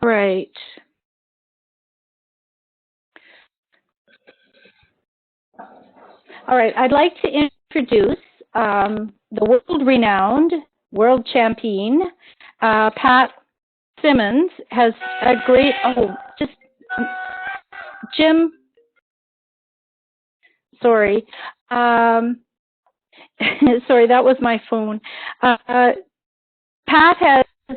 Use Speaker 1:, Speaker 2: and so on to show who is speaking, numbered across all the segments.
Speaker 1: right. All right, I'd like to introduce the world-renowned world champion, Pat Simmons, has a great, Jim, sorry. Sorry, that was my phone. Pat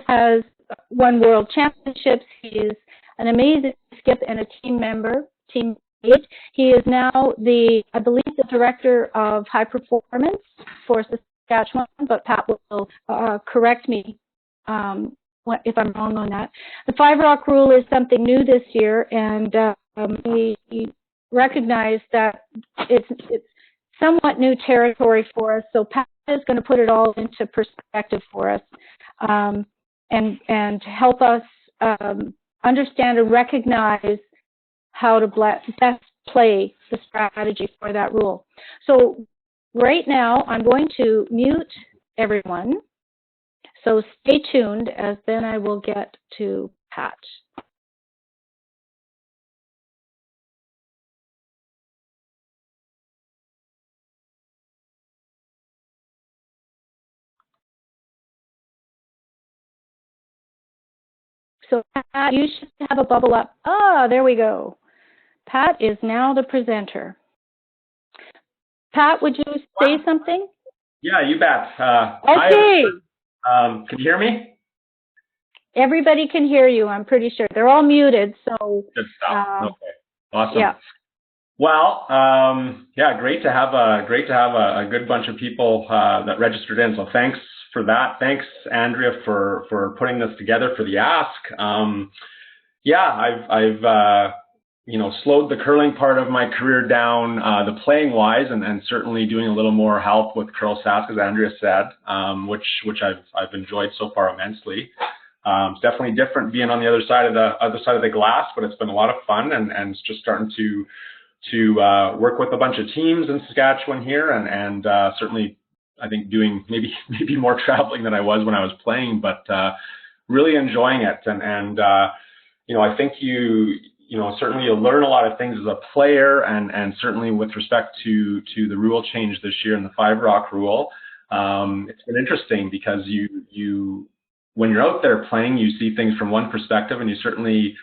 Speaker 1: has won world championships. He's an amazing skip and a teammate. He is now I believe, the director of high performance for Saskatchewan, but Pat will correct me if I'm wrong on that. The 5 Rock rule is something new this year, and we recognize that it's somewhat new territory for us. So Pat is going to put it all into perspective for us and help us understand and recognize how to best play the strategy for that rule. So right now, I'm going to mute everyone. So stay tuned, as then I will get to Pat. So Pat, you should have a bubble up. There we go. Pat is now the presenter. Pat, would you say something?
Speaker 2: Yeah, you bet.
Speaker 1: Okay.
Speaker 2: Can you hear me?
Speaker 1: Everybody can hear you, I'm pretty sure. They're all muted, so.
Speaker 2: Good stuff. Okay. Awesome.
Speaker 1: Yeah.
Speaker 2: Well, yeah, great to have a good bunch of people that registered in. So thanks for that. Thanks, Andrea, for putting this together for the ask. Yeah, I've slowed the curling part of my career down, the playing wise, and certainly doing a little more help with CurlSask, as Andrea said, which I've enjoyed so far immensely. It's definitely different being on the other side of the glass, but it's been a lot of fun, and it's just starting to work with a bunch of teams in Saskatchewan here, and certainly I think doing maybe more traveling than I was when I was playing, but really enjoying it, and I think certainly you'll learn a lot of things as a player, and certainly with respect to the rule change this year in the 5 Rock rule, it's been interesting because you when you're out there playing, you see things from one perspective, and you certainly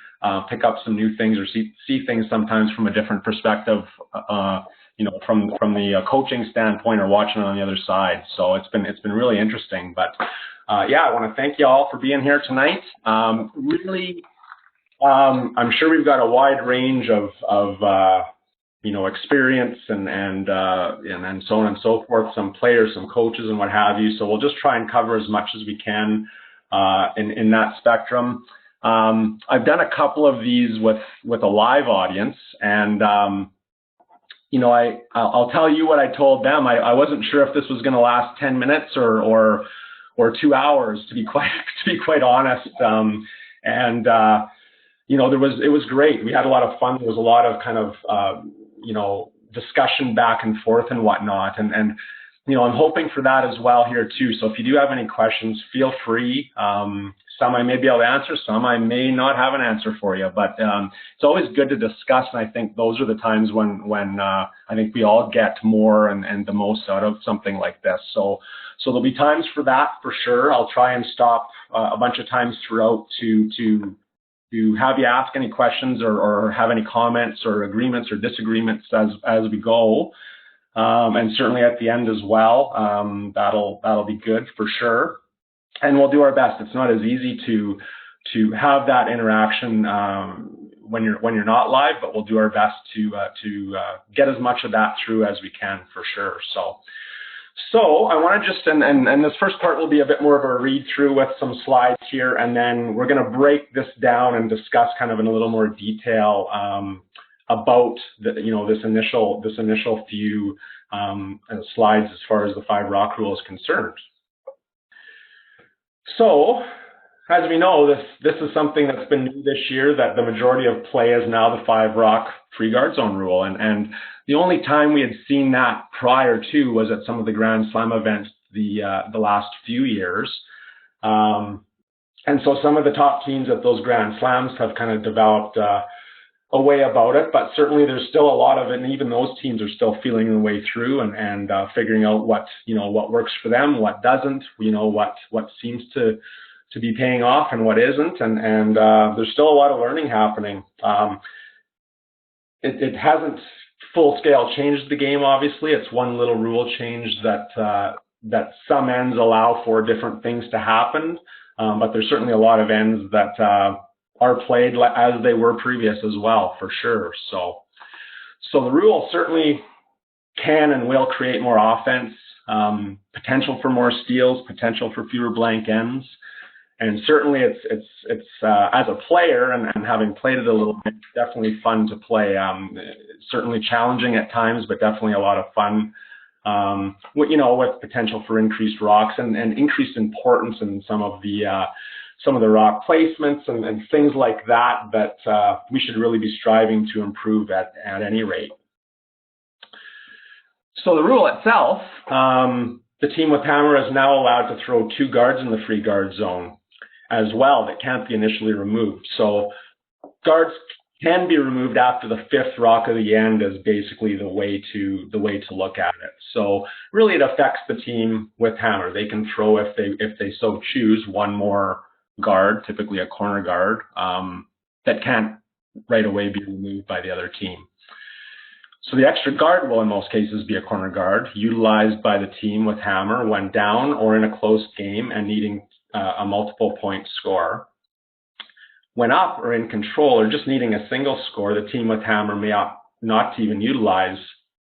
Speaker 2: pick up some new things or see things sometimes from a different perspective, from the coaching standpoint or watching it on the other side. So it's been really interesting. But yeah, I want to thank you all for being here tonight. Really. I'm sure we've got a wide range of experience and so on and so forth, some players, some coaches, and what have you. So we'll just try and cover as much as we can in that spectrum. I've done a couple of these with a live audience, and I'll tell you what I told them. I wasn't sure if this was going to last 10 minutes or 2 hours, to be quite honest. It was great. We had a lot of fun. There was a lot of kind of, discussion back and forth and whatnot. And I'm hoping for that as well here too. So if you do have any questions, feel free. Some I may be able to answer, some I may not have an answer for you. But it's always good to discuss. And I think those are the times when I think we all get more and the most out of something like this. So there'll be times for that for sure. I'll try and stop a bunch of times throughout to have you ask any questions or have any comments or agreements or disagreements as we go, and certainly at the end as well. That'll be good for sure, and we'll do our best. It's not as easy to have that interaction when you're not live, but we'll do our best to get as much of that through as we can for sure. So I want to just, and this first part will be a bit more of a read through with some slides here, and then we're going to break this down and discuss kind of in a little more detail about this initial few slides as far as the 5 Rock rule is concerned. So, as we know, this is something that's been new this year, that the majority of play is now the 5 Rock free guard zone rule, and the only time we had seen that prior to was at some of the Grand Slam events the last few years. And so some of the top teams at those Grand Slams have kind of developed a way about it, but certainly there's still a lot of it, and even those teams are still feeling their way through and figuring out what works for them, what doesn't, what seems to be paying off and what isn't, and there's still a lot of learning happening. It hasn't full scale changed the game. Obviously, it's one little rule change that some ends allow for different things to happen, but there's certainly a lot of ends that are played as they were previous as well, for sure. So the rule certainly can and will create more offense, potential for more steals, potential for fewer blank ends. And certainly it's as a player and having played it a little bit, definitely fun to play. Certainly challenging at times, but definitely a lot of fun. With potential for increased rocks and increased importance in some of the rock placements and things like that we should really be striving to improve at any rate. So the rule itself, the team with hammer is now allowed to throw 2 guards in the free guard zone as well that can't be initially removed. So guards can be removed after the 5th rock of the end is basically the way to look at it. So really it affects the team with hammer. They can throw, if they so choose, 1 more guard, typically a corner guard, that can't right away be removed by the other team. So the extra guard will in most cases be a corner guard utilized by the team with hammer when down or in a close game and needing a multiple point score. When up or in control or just needing a single score, the team with hammer may opt not to even utilize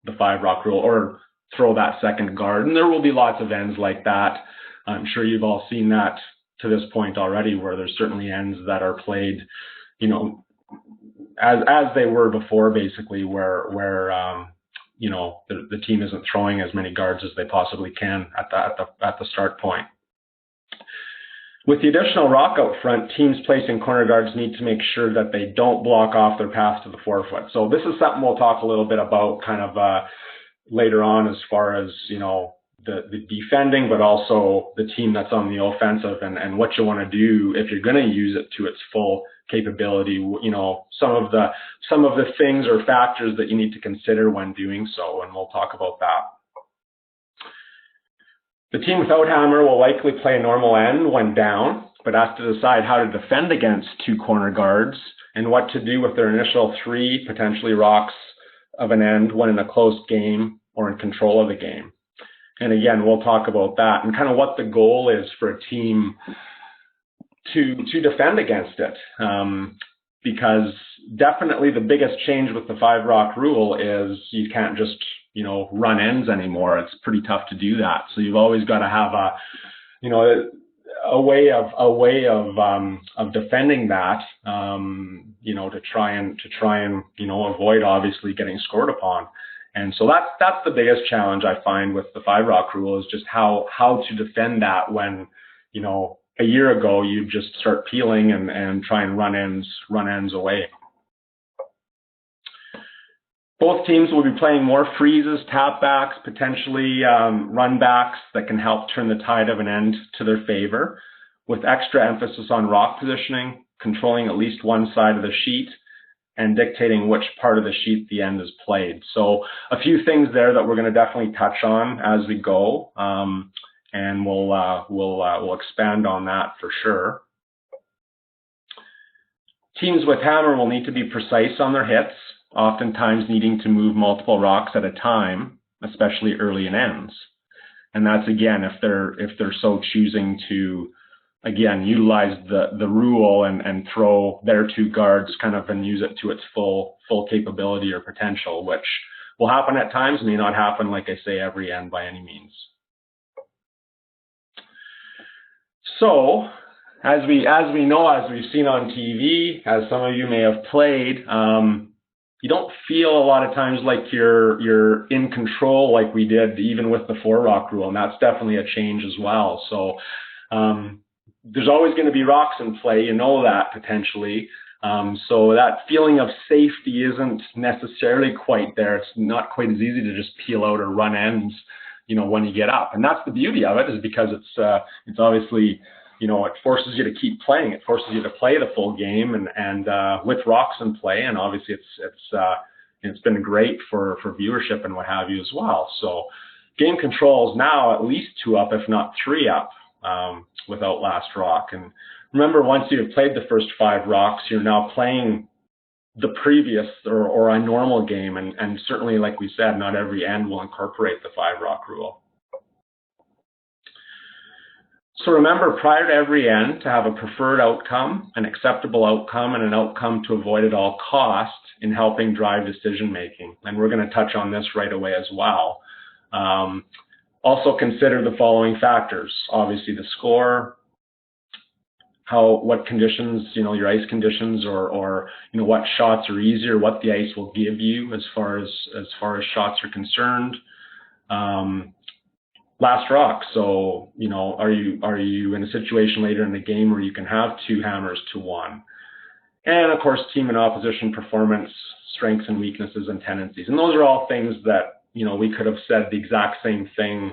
Speaker 2: the 5 rock rule or throw that second guard. And there will be lots of ends like that. I'm sure you've all seen that to this point already, where there's certainly ends that are played, as they were before, basically, where the team isn't throwing as many guards as they possibly can at the start point. With the additional rock out front, teams placing corner guards need to make sure that they don't block off their path to the 4-foot. So this is something we'll talk a little bit about kind of later on, as far as the defending, but also the team that's on the offensive and what you want to do if you're going to use it to its full capability. Some of the things or factors that you need to consider when doing so, and we'll talk about that. The team without hammer will likely play a normal end when down, but has to decide how to defend against 2 corner guards and what to do with their initial 3 potentially rocks of an end when in a close game or in control of the game. And again, we'll talk about that and kind of what the goal is for a team to defend against it. Because definitely the biggest change with the 5 rock rule is you can't just run ends anymore. It's pretty tough to do that. So you've always got to have a way of defending that, to try and avoid obviously getting scored upon. And so that's the biggest challenge I find with the 5 rock rule, is just how to defend that when, a year ago you just start peeling and try and run ends away. Both teams will be playing more freezes, tap backs, potentially run backs that can help turn the tide of an end to their favor, with extra emphasis on rock positioning, controlling at least one side of the sheet, and dictating which part of the sheet the end is played. So a few things there that we're going to definitely touch on as we go, and we'll expand on that for sure. Teams with hammer will need to be precise on their hits, oftentimes needing to move multiple rocks at a time, especially early in ends. And that's, again, if they're so choosing to, again, utilize the rule and throw their 2 guards kind of and use it to its full capability or potential, which will happen at times, may not happen, like I say, every end by any means. So, as we know, as we've seen on TV, as some of you may have played, you don't feel a lot of times like you're in control like we did even with the 4 rock rule, and that's definitely a change as well. So there's always going to be rocks in play, that potentially. So that feeling of safety isn't necessarily quite there. It's not quite as easy to just peel out or run ends, when you get up. And that's the beauty of it, is because it's obviously you know, it forces you to keep playing. It forces you to play the full game, and with rocks in play, and obviously it's been great for viewership and what have you as well. So game control is now at least 2 up, if not 3 up, without last rock. And remember, once you've played the first 5 rocks, you're now playing the previous or a normal game, and certainly, like we said, not every end will incorporate the 5 rock rule. So remember, prior to every end, to have a preferred outcome, an acceptable outcome, and an outcome to avoid at all costs in helping drive decision making. And we're going to touch on this right away as well. Also consider the following factors: obviously the score, what conditions, you know, your ice conditions, or you know, what shots are easier, what the ice will give you as far as shots are concerned. Last rock. So, you know, are you in a situation later in the game where you can have 2 hammers to 1? And of course, team and opposition performance, strengths and weaknesses and tendencies. And those are all things that, you know, we could have said the exact same thing,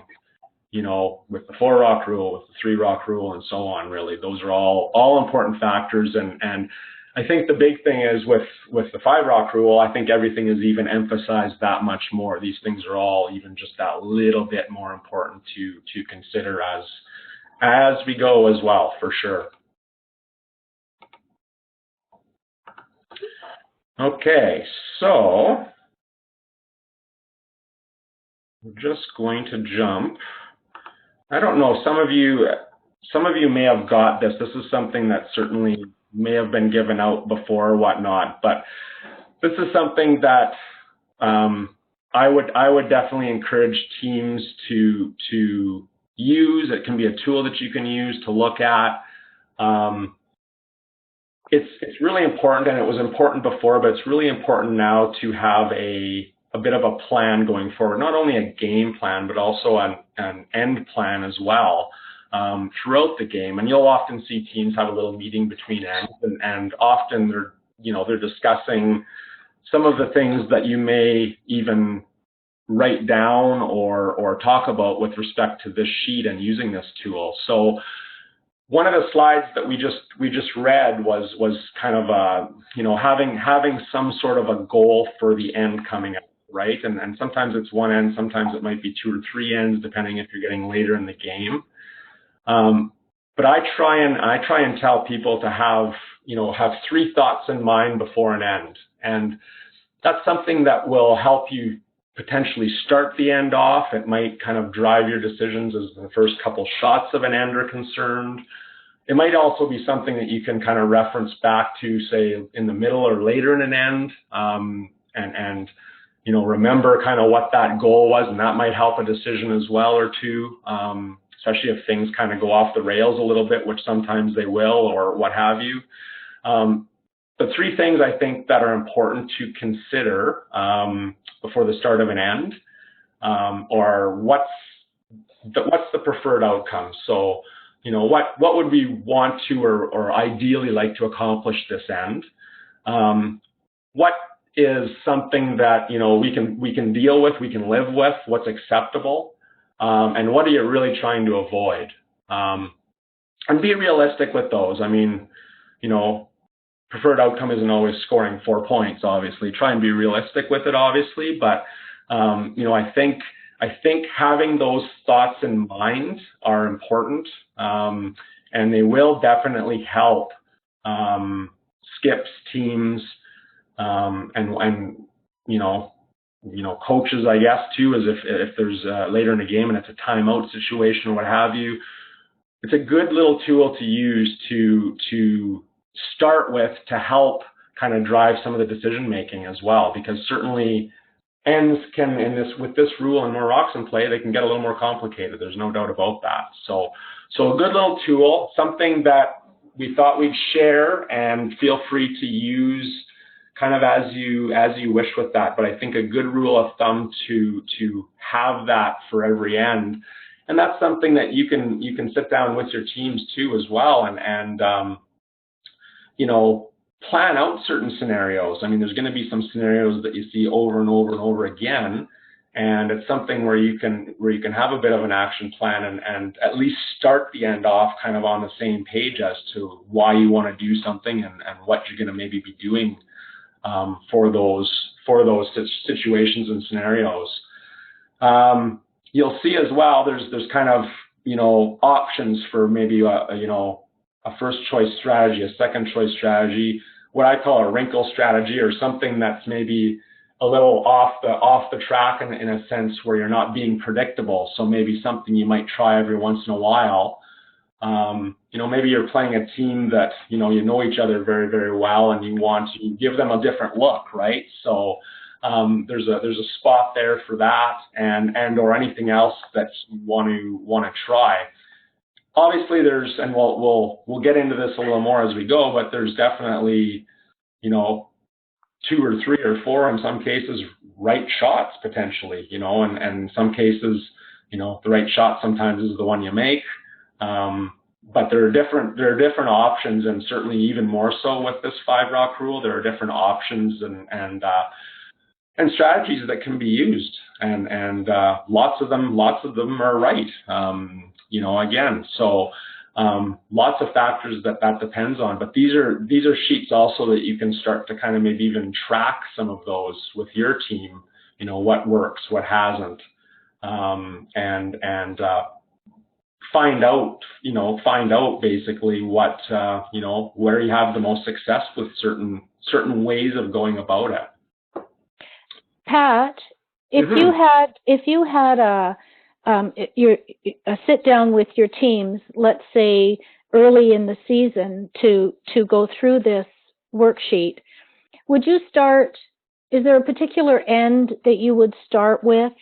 Speaker 2: you know, with the 4 rock rule, with the 3 rock rule, and so on. Really, those are all important factors. And I think the big thing is with the 5 rock rule, I think everything is even emphasized that much more. These things are all even just that little bit more important to consider as we go as well, for sure. Okay, so we're just going to jump. I don't know, some of you may have got this. This is something that certainly may have been given out before or whatnot, but this is something that I would definitely encourage teams to use. It can be a tool that you can use to look at. It's really important, and it was important before, but it's really important now to have a bit of a plan going forward. Not only a game plan, but also an end plan as well. Throughout the game, and you'll often see teams have a little meeting between ends, and often they're discussing some of the things that you may even write down or talk about with respect to this sheet and using this tool. So one of the slides that we just read was kind of having some sort of a goal for the end coming up, right? And sometimes it's 1 end, sometimes it might be 2 or 3 ends, depending if you're getting later in the game. But I try and tell people to have 3 thoughts in mind before an end, and that's something that will help you potentially start the end off. It might kind of drive your decisions as the first couple shots of an end are concerned. It might also be something that you can kind of reference back to, say, in the middle or later in an end, and you know, remember kind of what that goal was, and that might help a decision as well or two. Especially if things kind of go off the rails a little bit, which sometimes they will, or what have you. The 3 things I think that are important to consider before the start of an end are what's the preferred outcome. So, you know, what would we want to or ideally like to accomplish this end? What is something that, you know, we can deal with, we can live with, what's acceptable? And what are you really trying to avoid? And be realistic with those. I mean, you know, preferred outcome isn't always scoring 4 points, obviously. Try and be realistic with it, obviously. But, you know, I think having those thoughts in mind are important. And they will definitely help skips, teams, and you know, coaches, I guess, too, is if there's later in the game and it's a timeout situation or what have you. It's a good little tool to use to start with to help kind of drive some of the decision making as well, because certainly ends can, with this rule and more rocks in play, they can get a little more complicated. There's no doubt about that. So a good little tool, something that we thought we'd share, and feel free to use kind of as you wish with that. But I think a good rule of thumb to have that for every end, and that's something that you can sit down with your teams too as well, and you know, plan out certain scenarios. I mean, there's going to be some scenarios that you see over and over and over again, And it's something where you can have a bit of an action plan and at least start the end off kind of on the same page as to why you want to do something and what you're going to maybe be doing for those situations and scenarios. You'll see as well, there's kind of, options for maybe a first choice strategy, a second choice strategy, what I call a wrinkle strategy, or something that's maybe a little off the track in a sense where you're not being predictable. So maybe something you might try every once in a while. Maybe you're playing a team that, you know each other very, very well, and you want to give them a different look, right? So there's a spot there for that, and or anything else that you want to try. Obviously, and we'll get into this a little more as we go, but there's definitely, 2 or 3 or 4 in some cases right shots potentially, and in some cases, the right shot sometimes is the one you make. But there are different options, and certainly even more so with this 5-rock rule, there are different options and strategies that can be used, and lots of them are right. Again, so lots of factors that depends on. But these are sheets also that you can start to kind of maybe even track some of those with your team. What works, what hasn't, and find out basically what where you have the most success with certain ways of going about it.
Speaker 1: Pat, if you had a sit down with your teams, let's say early in the season, to go through this worksheet, would you start? Is there a particular end that you would start with?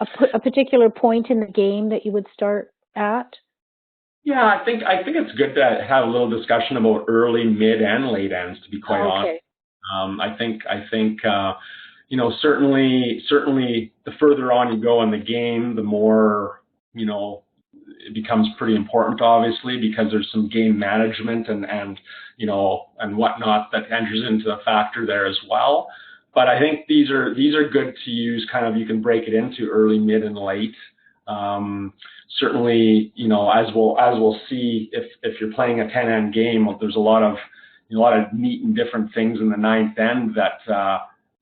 Speaker 1: A particular point in the game that you would start at?
Speaker 2: Yeah, I think it's good to have a little discussion about early, mid, and late ends. To be quite honest, I think certainly the further on you go in the game, the more it becomes pretty important, obviously, because there's some game management and whatnot that enters into the factor there as well. But I think these are good to use. Kind of, you can break it into early, mid, and late. Certainly, as we'll see, if you're playing a 10-end game, there's a lot of neat and different things in the 9th end that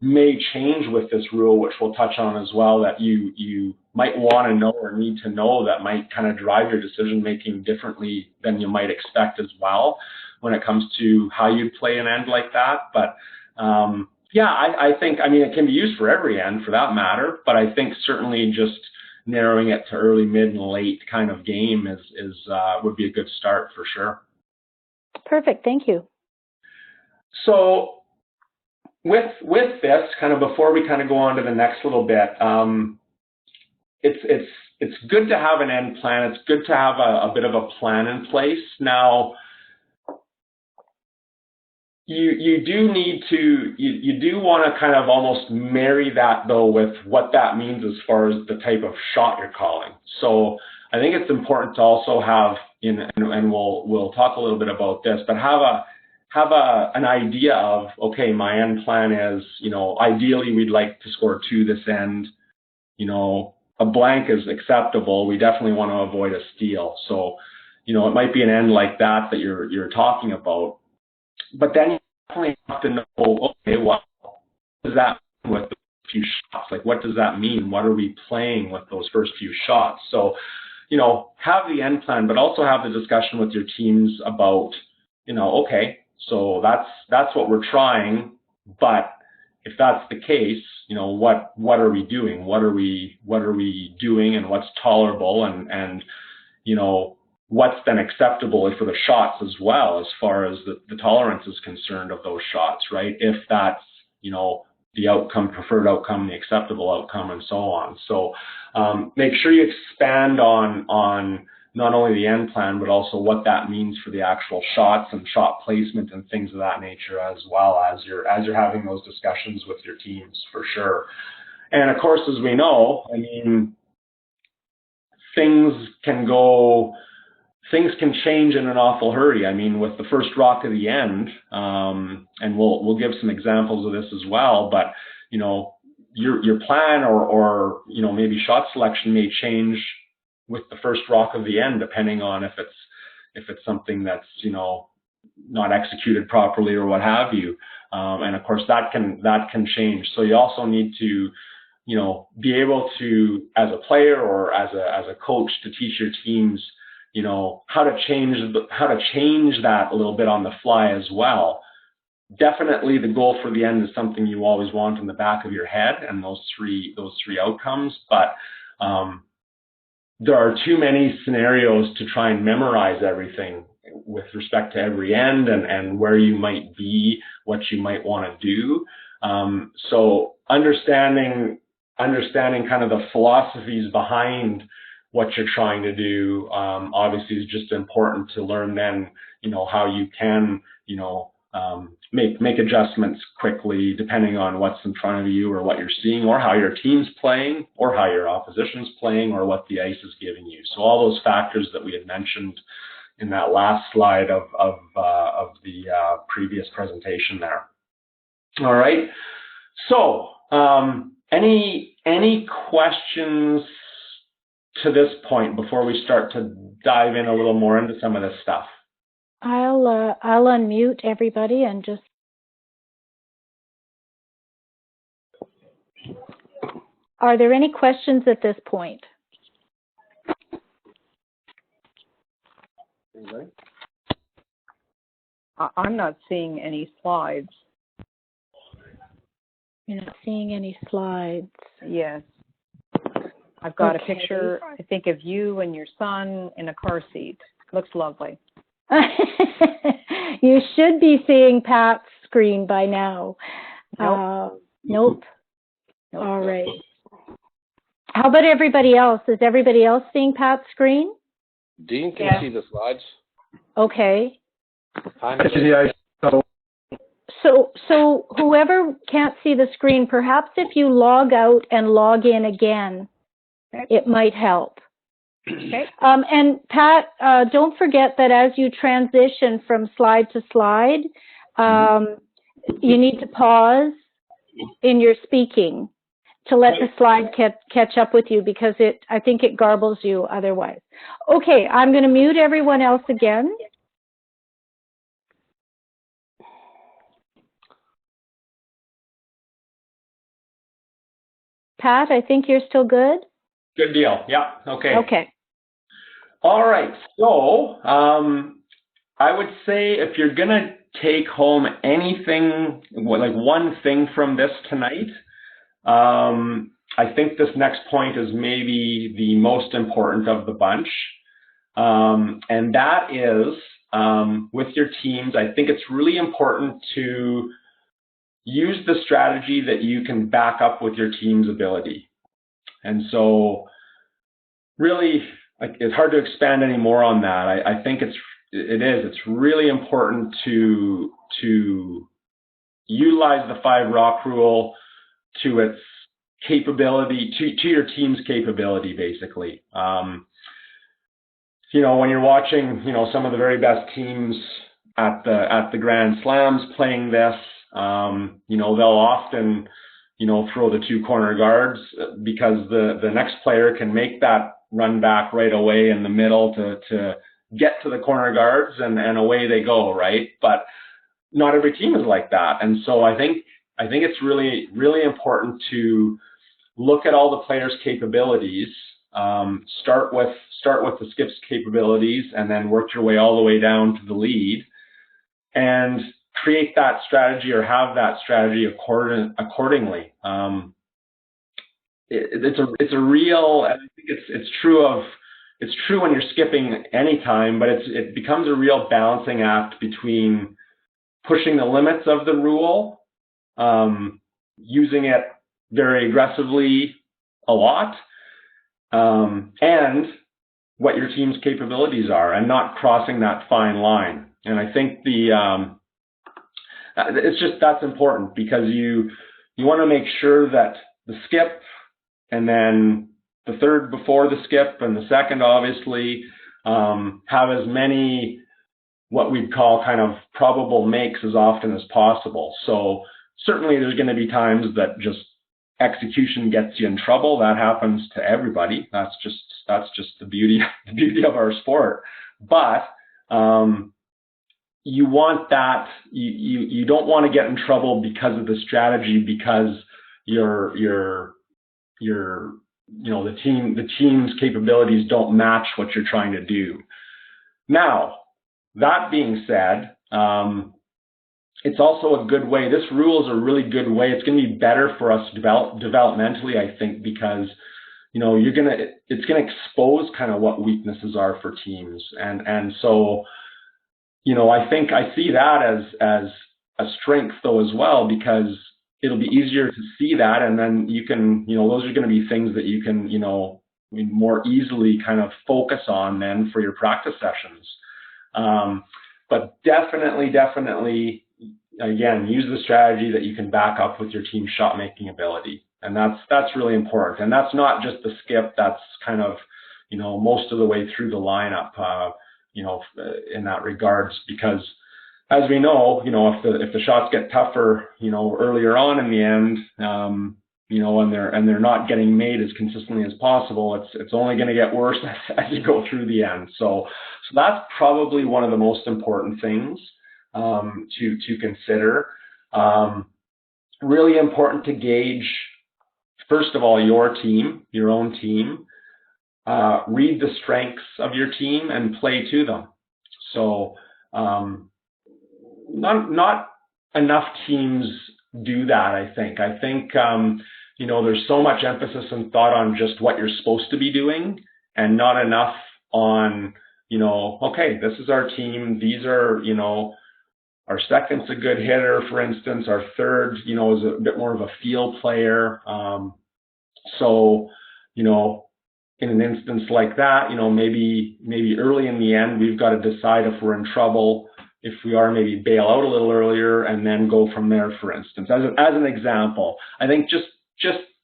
Speaker 2: may change with this rule, which we'll touch on as well. That you might want to know or need to know that might kind of drive your decision making differently than you might expect as well when it comes to how you play an end like that. But yeah, I think, it can be used for every end for that matter, but I think certainly just narrowing it to early, mid, and late kind of game would be a good start for sure. Perfect, thank you. So with this, kind of before we kind of go on to the next little bit, it's good to have an end plan. It's good to have a bit of a plan in place. Now, you do want to kind of almost marry that though with what that means as far as the type of shot you're calling. So I think it's important to also have, and we'll talk a little bit about this, but have an idea of, okay, my end plan is, ideally we'd like to score 2 this end. A blank is acceptable. We definitely want to avoid a steal. So, it might be an end like that you're talking about. But then you definitely have to know, okay, what does that mean with the few shots? Like, what does that mean? What are we playing with those first few shots? So, have the end plan, but also have the discussion with your teams about, okay, so that's what we're trying, but if that's the case, what are we doing? What are we doing, and what's tolerable, and what's then acceptable for the shots as well, as far as the tolerance is concerned of those shots, right? If that's, the preferred outcome, the acceptable outcome, and so on. So make sure you expand on not only the end plan, but also what that means for the actual shots and shot placement and things of that nature, as well as you're having those discussions with your teams, for sure. And of course, as we know, things can change in an awful hurry. With the first rock of the end, and we'll give some examples of this as well, but, your plan or maybe shot selection may change with the first rock of the end, depending on if it's something that's not executed properly or what have you. And of course that can change. So you also need to be able to, as a player or as a coach, to teach your teams how to change that a little bit on the fly as well. Definitely the goal for the end is something you always want in the back of your head, and those three outcomes, but there are too many scenarios to try and memorize everything with respect to every end and where you might be, what you might want to do. So understanding kind of the philosophies behind what you're trying to do, obviously is just important to learn then, how you can, make adjustments quickly depending on what's in front of you or what you're seeing or how your team's playing or how your opposition's playing or what the ice is giving you. So all those factors that we had mentioned in that last slide of the previous presentation there. All right. So any questions to this point before we start to dive in a little more into some of this stuff?
Speaker 1: I'll unmute everybody and just. Are there any questions at this point?
Speaker 2: Anybody?
Speaker 3: I'm not seeing any slides.
Speaker 1: You're not seeing any slides.
Speaker 3: Yes. I've got
Speaker 1: Okay.
Speaker 3: a picture, I think, of you and your son in a car seat. Looks lovely.
Speaker 1: You should be seeing Pat's screen by now. Nope. All right. How about everybody else? Is everybody else seeing Pat's screen?
Speaker 4: Dean can see the slides.
Speaker 1: Okay.
Speaker 4: Hi,
Speaker 1: So whoever can't see the screen, perhaps if you log out and log in again, it might help.
Speaker 3: Okay.
Speaker 1: And Pat, don't forget that as you transition from slide to slide, you need to pause in your speaking to let the slide catch up with you, because I think it garbles you otherwise. Okay, I'm going to mute everyone else again. Pat, I think you're still good?
Speaker 2: Good deal. Yeah. Okay.
Speaker 1: Okay.
Speaker 2: All right. So I would say if you're going to take home anything, like one thing from this tonight, I think this next point is maybe the most important of the bunch. And that is with your teams, I think it's really important to use the strategy that you can back up with your team's ability. And so really, it's hard to expand any more on that. I think it's really important to utilize the 5 rock rule to its capability, to your team's capability, basically. When you're watching, some of the very best teams at the Grand Slams playing this, they'll often, throw the 2 corner guards because the next player can make that run back right away in the middle to get to the corner guards and away they go, right? But not every team is like that. And so I think it's really, really important to look at all the players' capabilities, start with the skip's capabilities, and then work your way all the way down to the lead, and create that strategy or have that strategy accordingly. It's a real. I think it's true when you're skipping any time, but it becomes a real balancing act between pushing the limits of the rule, using it very aggressively a lot, and what your team's capabilities are, and not crossing that fine line. And I think that's important, because you want to make sure that the skip, and then the third before the skip, and the second, obviously, have as many what we'd call kind of probable makes as often as possible. So certainly there's going to be times that just execution gets you in trouble. That happens to everybody. That's just the beauty of our sport. But you want that. You don't want to get in trouble because of the strategy, because the team's capabilities don't match what you're trying to do. Now, that being said, it's also a good way. This rule is a really good way. It's going to be better for us developmentally, I think, because it's going to expose kind of what weaknesses are for teams, and so I think I see that as a strength though as well, because it'll be easier to see that, and then you can those are going to be things that you can more easily kind of focus on then for your practice sessions. But definitely, again, use the strategy that you can back up with your team's shot making ability, and that's really important. And that's not just the skip. That's kind of most of the way through the lineup, in that regards, because as we know, if the shots get tougher, earlier on in the end, and they're not getting made as consistently as possible, it's only going to get worse as you go through the end. So that's probably one of the most important things to consider. Really important to gauge, first of all, your own team. Read the strengths of your team and play to them. So not enough teams do that, I think. There's so much emphasis and thought on just what you're supposed to be doing, and not enough on, okay, this is our team. These are, our second's a good hitter, for instance. Our third, is a bit more of a field player. In an instance like that, maybe early in the end, we've got to decide if we're in trouble, if we are, maybe bail out a little earlier and then go from there, for instance. As an example, I think just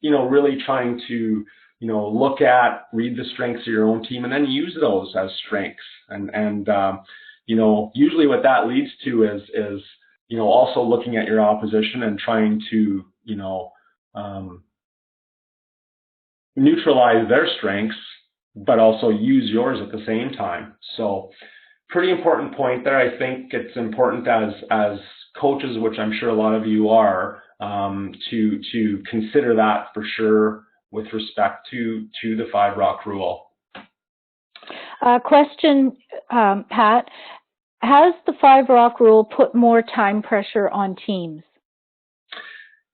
Speaker 2: really trying to, read the strengths of your own team and then use those as strengths. And usually what that leads to is also looking at your opposition and trying to, neutralize their strengths, but also use yours at the same time. So pretty important point there. I think it's important as coaches, which I'm sure a lot of you are, to consider that for sure with respect to the 5-rock rule.
Speaker 1: Question, Pat, has the 5-rock rule put more time pressure on teams?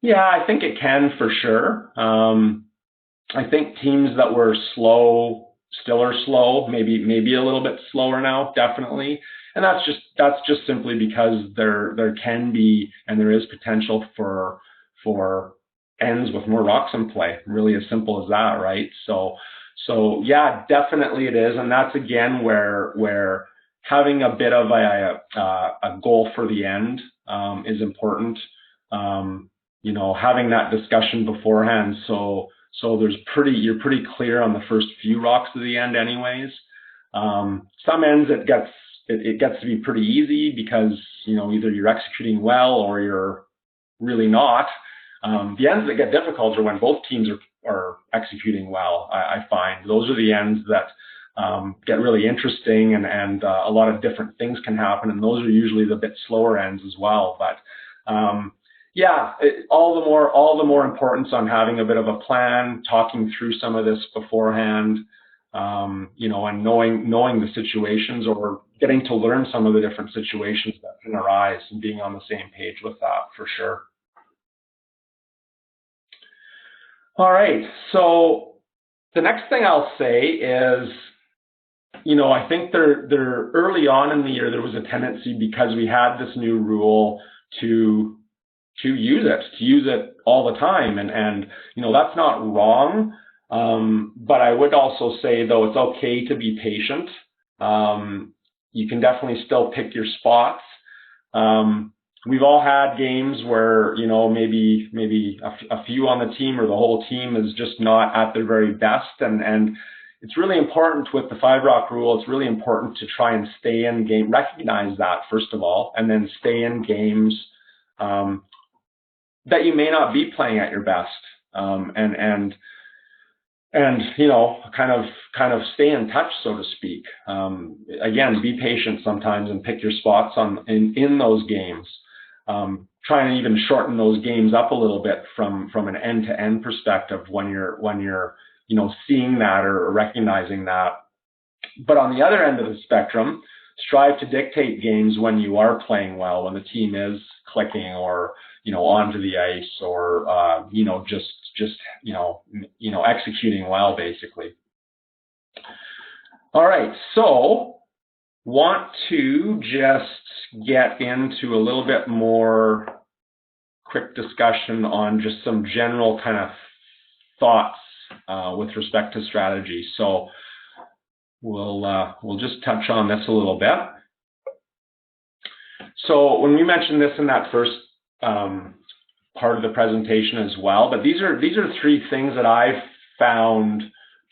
Speaker 2: Yeah, I think it can for sure. I think teams that were slow still are slow, maybe a little bit slower now, definitely. And that's just simply because there can be and there is potential for ends with more rocks in play. Really as simple as that, right? So yeah, definitely it is. And that's again where having a bit of a goal for the end is important. Having that discussion beforehand, so you're pretty clear on the first few rocks of the end anyways. Some ends it gets to be pretty easy because either you're executing well or you're really not. The ends that get difficult are when both teams are executing well. I find those are the ends that get really interesting and a lot of different things can happen, and those are usually the bit slower ends as well. But yeah, all the more importance on having a bit of a plan, talking through some of this beforehand, and knowing the situations or getting to learn some of the different situations that can arise and being on the same page with that for sure. All right, so the next thing I'll say is, I think there early on in the year there was a tendency, because we had this new rule, to use it all the time, and that's not wrong, but I would also say though it's okay to be patient. You can definitely still pick your spots. We've all had games where maybe a few on the team or the whole team is just not at their very best, and it's really important with the 5-rock rule. It's really important to try and stay in game, recognize that first of all, and then stay in games that you may not be playing at your best. and kind of stay in touch, so to speak. Again, be patient sometimes and pick your spots in those games. Try and even shorten those games up a little bit from an end-to-end perspective when you're seeing that or recognizing that. But on the other end of the spectrum, strive to dictate games when you are playing well, when the team is clicking or onto the ice or just executing well, basically. All right, so want to just get into a little bit more quick discussion on just some general kind of thoughts with respect to strategy. So we'll just touch on this a little bit. So when we mentioned this in that first part of the presentation as well, but these are 3 things that I've found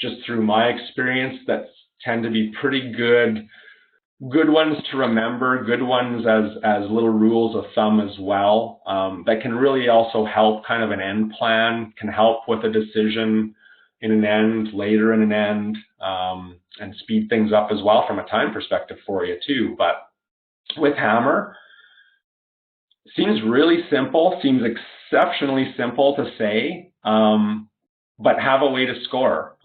Speaker 2: just through my experience that tend to be pretty good ones to remember, good ones as little rules of thumb as well, that can really also help kind of an end plan, can help with a decision in an end, later in an end, and speed things up as well from a time perspective for you too. But with Hammer, seems really simple, seems exceptionally simple to say, but have a way to score.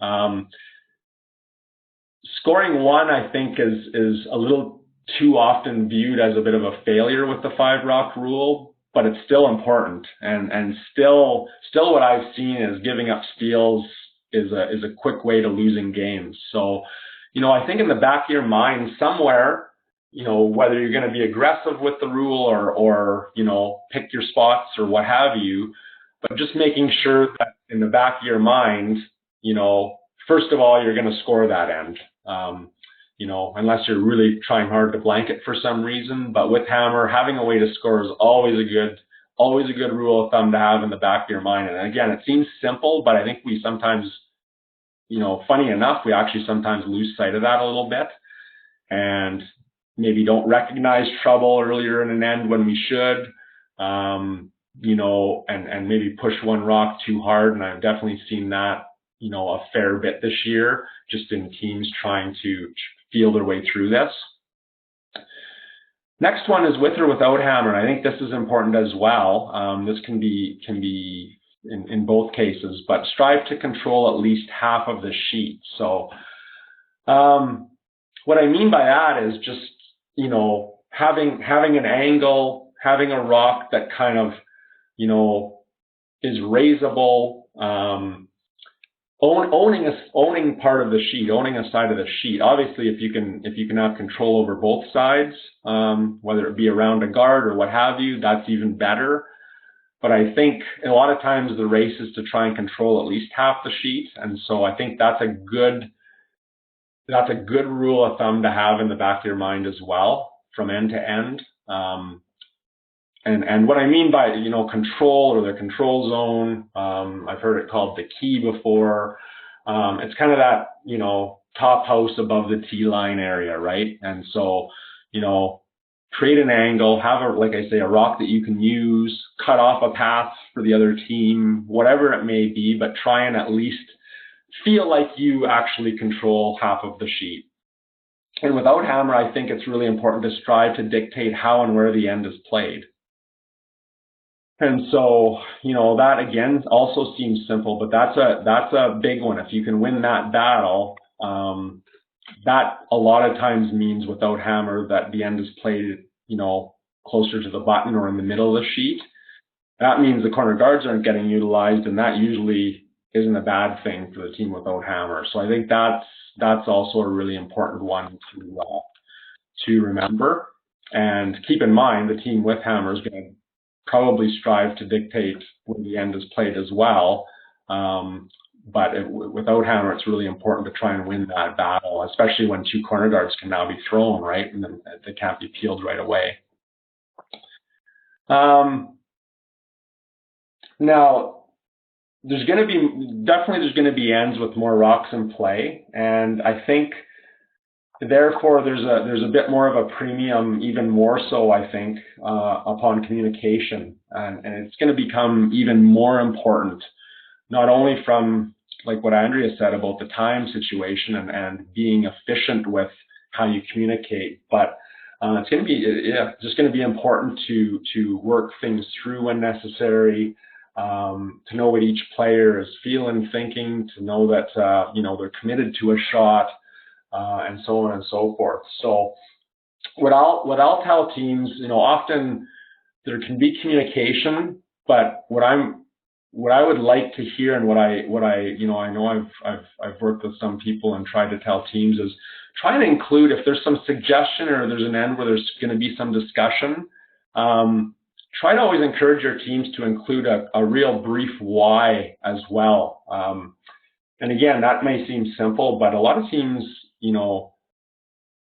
Speaker 2: Scoring 1, I think, is a little too often viewed as a bit of a failure with the 5-rock rule, but it's still important. And still what I've seen is giving up steals is a quick way to losing games. So, I think in the back of your mind somewhere, whether you're going to be aggressive with the rule or pick your spots or what have you, but just making sure that in the back of your mind, first of all, you're going to score that end, unless you're really trying hard to blanket for some reason. But with Hammer, having a way to score is always a good rule of thumb to have in the back of your mind. And again, it seems simple, but I think we sometimes, funny enough, we actually sometimes lose sight of that a little bit and maybe don't recognize trouble earlier in an end when we should, and maybe push one rock too hard. And I've definitely seen that, a fair bit this year, just in teams trying to feel their way through this. Next one is with or without Hammer. I think this is important as well. This can be in both cases, but strive to control at least half of the sheet. So what I mean by that is just, having an angle, having a rock that kind of, is raisable, owning part of the sheet, owning a side of the sheet. Obviously, if you can have control over both sides, whether it be around a guard or what have you, that's even better. But I think a lot of times the race is to try and control at least half the sheet, and so I think that's a good rule of thumb to have in the back of your mind as well, from end to end. And what I mean by, control or the control zone, I've heard it called the key before. It's kind of that, top house above the tee line area, right? And so, create an angle, have a rock that you can use, cut off a path for the other team, whatever it may be, but try and at least feel like you actually control half of the sheet. And without Hammer, I think it's really important to strive to dictate how and where the end is played. And so, that again also seems simple, but that's a big one. If you can win that battle, that a lot of times means without Hammer that the end is played, closer to the button or in the middle of the sheet. That means the corner guards aren't getting utilized, and that usually isn't a bad thing for the team without Hammer. So I think that's also a really important one to remember. And keep in mind, the team with Hammer is going to probably strive to dictate when the end is played as well. But without Hammer, it's really important to try and win that battle, especially when 2 corner guards can now be thrown, right? And then they can't be peeled right away. Now, there's going to be ends with more rocks in play, and I think therefore there's a bit more of a premium, even more so, I think, upon communication, and it's going to become even more important not only from like what Andrea said about the time situation and being efficient with how you communicate, but it's going to be just going to be important to work things through when necessary, to know what each player is feeling, thinking, to know that they're committed to a shot, and so on and so forth. So what I'll tell teams, often there can be communication, but what I would like to hear, and what I know I've worked with some people and tried to tell teams, is try to include, if there's some suggestion or there's an end where there's going to be some discussion, try to always encourage your teams to include a real brief why as well. And again, that may seem simple, but a lot of teams,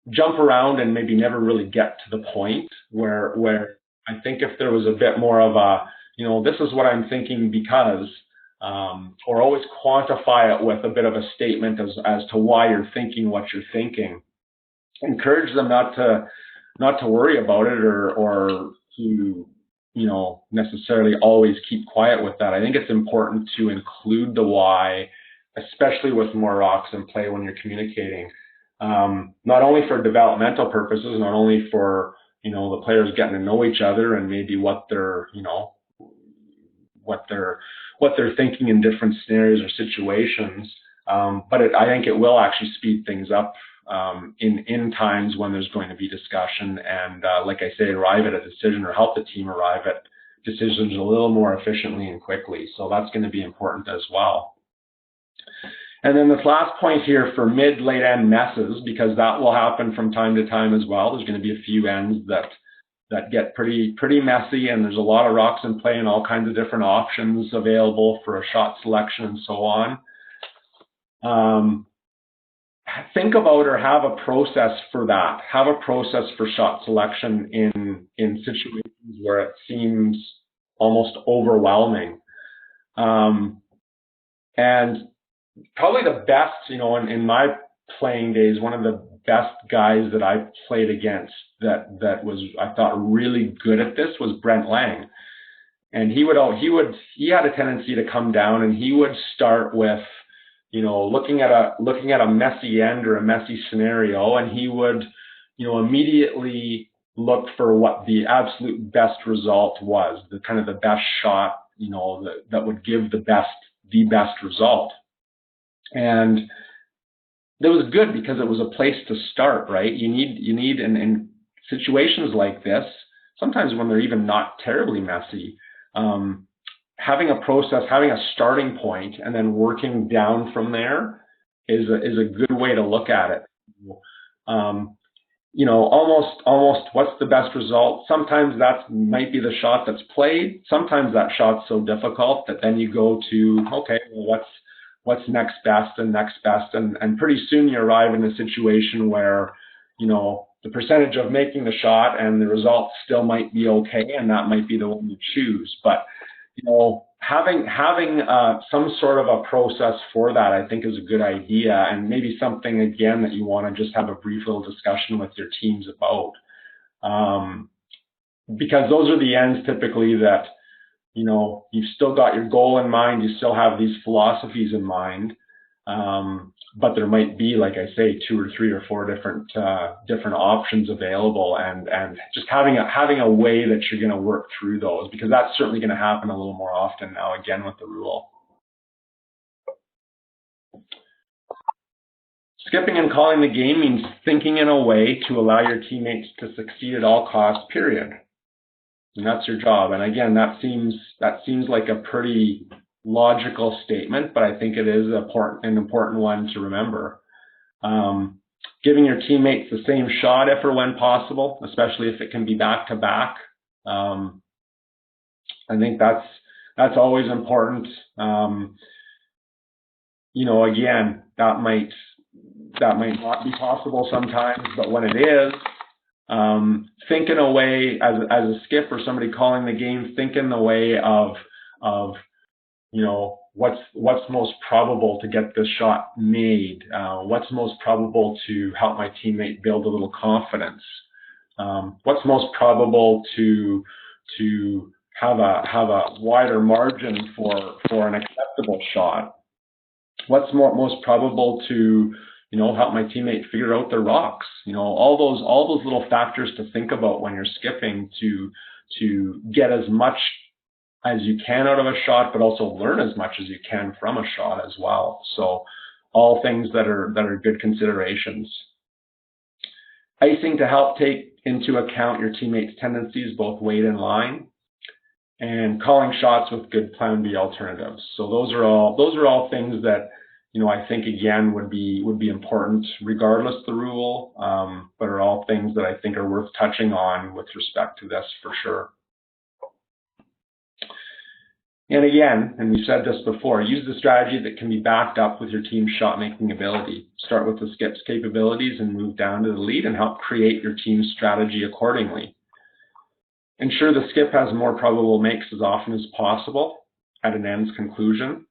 Speaker 2: jump around and maybe never really get to the point where I think if there was a bit more of a, this is what I'm thinking because, or always quantify it with a bit of a statement as to why you're thinking what you're thinking. Encourage them not to worry about it or to, necessarily always keep quiet with that. I think it's important to include the why, especially with more rocks in play when you're communicating. Not only for developmental purposes, not only for, the players getting to know each other and maybe what they're thinking in different scenarios or situations, but I think it will actually speed things up in times when there's going to be discussion and, like I say, arrive at a decision or help the team arrive at decisions a little more efficiently and quickly. So that's going to be important as well. And then this last point here for mid, late end messes, because that will happen from time to time as well. There's going to be a few ends that get pretty messy, and there's a lot of rocks in play and all kinds of different options available for a shot selection and so on. Think about or have a process for that. Have a process for shot selection in situations where it seems almost overwhelming. And probably the best, in my playing days, one of the best guys that I played against that was, I thought, really good at this was Brent Lang. And he had a tendency to come down and he would start with, looking at a messy end or a messy scenario, and he would, immediately look for what the absolute best result was, the kind of the best shot, that would give the best result. And that was good because it was a place to start, right? You need in situations like this, sometimes when they're even not terribly messy, having a process, having a starting point, and then working down from there is a good way to look at it. Almost what's the best result? Sometimes that might be the shot that's played. Sometimes that shot's so difficult that then you go to, okay, well, what's next best, and pretty soon you arrive in a situation where, the percentage of making the shot and the result still might be okay, and that might be the one you choose. But, having some sort of a process for that, I think, is a good idea, and maybe something, again, that you want to just have a brief little discussion with your teams about. Because those are the ends typically that, you've still got your goal in mind, you still have these philosophies in mind, but there might be, like I say, 2 or 3 or 4 different options available, and just having a way that you're going to work through those, because that's certainly going to happen a little more often now, again, with the rule. Skipping and calling the game means thinking in a way to allow your teammates to succeed at all costs, period. And that's your job. And again, that seems like a pretty logical statement, but I think it is an important one to remember. Giving your teammates the same shot if or when possible, especially if it can be back to back. I think that's always important. Again, that might not be possible sometimes, but when it is, think in a way, as a skip or somebody calling the game, think in the way of what's most probable to get this shot made, what's most probable to help my teammate build a little confidence, what's most probable to have a wider margin for an acceptable shot. What's most probable to, you know, help my teammate figure out their rocks? You know, all those little factors to think about when you're skipping to get as much as you can out of a shot, but also learn as much as you can from a shot as well. So all things that are good considerations. Icing to help take into account your teammates' tendencies, both weight and line, and calling shots with good plan B alternatives. So those are all things that, you know, I think again would be important regardless of the rule, but are all things that I think are worth touching on with respect to this for sure. And again, and we said this before, use the strategy that can be backed up with your team's shot-making ability. Start with the skip's capabilities and move down to the lead and help create your team's strategy accordingly. Ensure the skip has more probable makes as often as possible at an end's conclusion.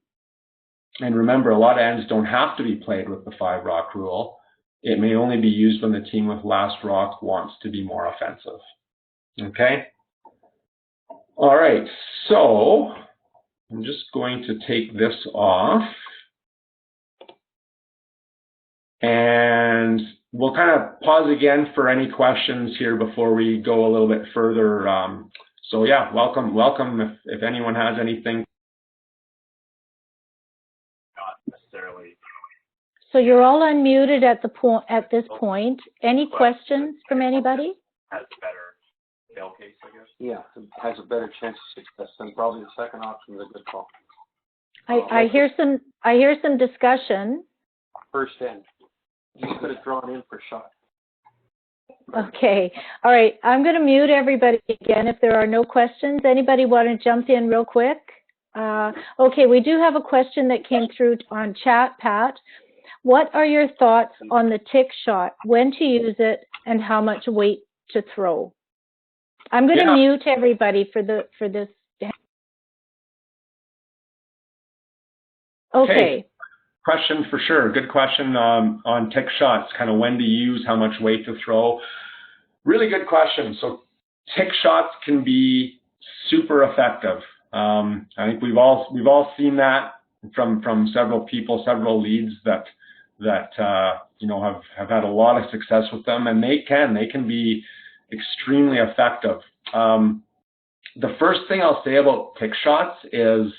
Speaker 2: And remember, a lot of ends don't have to be played with the 5-rock rule. It may only be used when the team with last rock wants to be more offensive. Okay? All right, so I'm just going to take this off. And we'll kind of pause again for any questions here before we go a little bit further. So yeah, welcome if anyone has anything. Not necessarily.
Speaker 1: So you're all unmuted at this point. Any questions from anybody?
Speaker 2: Has a better fail case, I guess.
Speaker 4: Yeah, it has a better chance of success than probably the second option is a good call.
Speaker 1: I hear some discussion.
Speaker 4: First end. You could have drawn in for shot.
Speaker 1: Okay. All right. I'm going to mute everybody again if there are no questions. Anybody want to jump in real quick? Okay, we do have a question that came through on chat, Pat. What are your thoughts on the tick shot? When to use it and how much weight to throw? I'm going to mute everybody for this. Okay.
Speaker 2: Question for sure. Good question on tick shots, kind of when to use, how much weight to throw. Really good question. So tick shots can be super effective. I think we've all seen that from several people, several leads that you know have had a lot of success with them, and they can be extremely effective. The first thing I'll say about tick shots is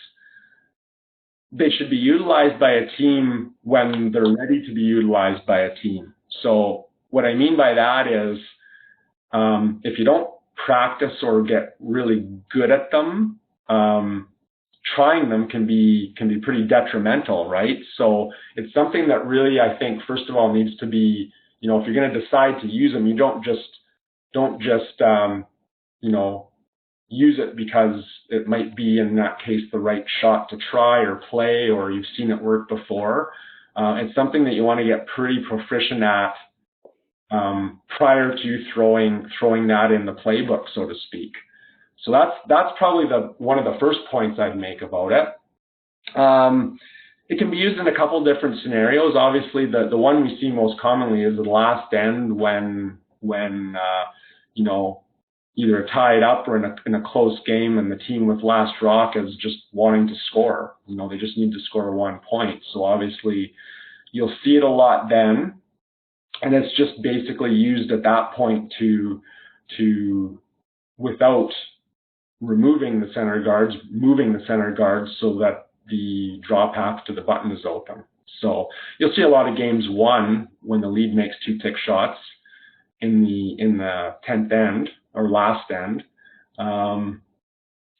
Speaker 2: they should be utilized by a team when they're ready to be utilized by a team. So what I mean by that is if you don't practice or get really good at them, trying them can be pretty detrimental, right? So it's something that really, I think, first of all, needs to be, you know, if you're going to decide to use them, you don't just you know, use it because it might be, in that case, the right shot to try or play, or you've seen it work before. It's something that you want to get pretty proficient at prior to throwing that in the playbook, so to speak. So that's probably one of the first points I'd make about it. It can be used in a couple different scenarios. Obviously, the one we see most commonly is the last end when you know, either tied up or in a close game, and the team with last rock is just wanting to score. You know, they just need to score 1 point. So obviously, you'll see it a lot then, and it's just basically used at that point to without removing the center guards, moving the center guards so that the draw path to the button is open. So you'll see a lot of games won when the lead makes 2 tick shots in the 10th end or last end,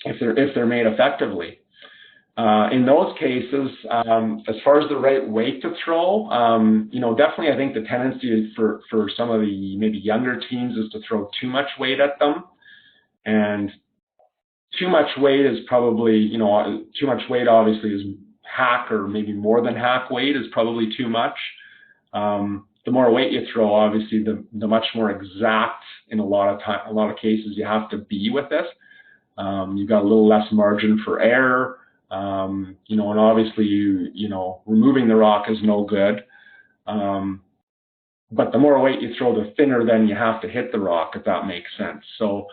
Speaker 2: if they're made effectively. In those cases, as far as the right weight to throw, you know, definitely I think the tendency for some of the maybe younger teams is to throw too much weight at them, and too much weight is probably, you know, too much weight obviously is hack or maybe more than hack weight is probably too much. The more weight you throw, obviously, the much more exact in a lot of cases you have to be with it. You've got a little less margin for error, you know, and obviously you know removing the rock is no good. But the more weight you throw, the thinner then you have to hit the rock, if that makes sense. So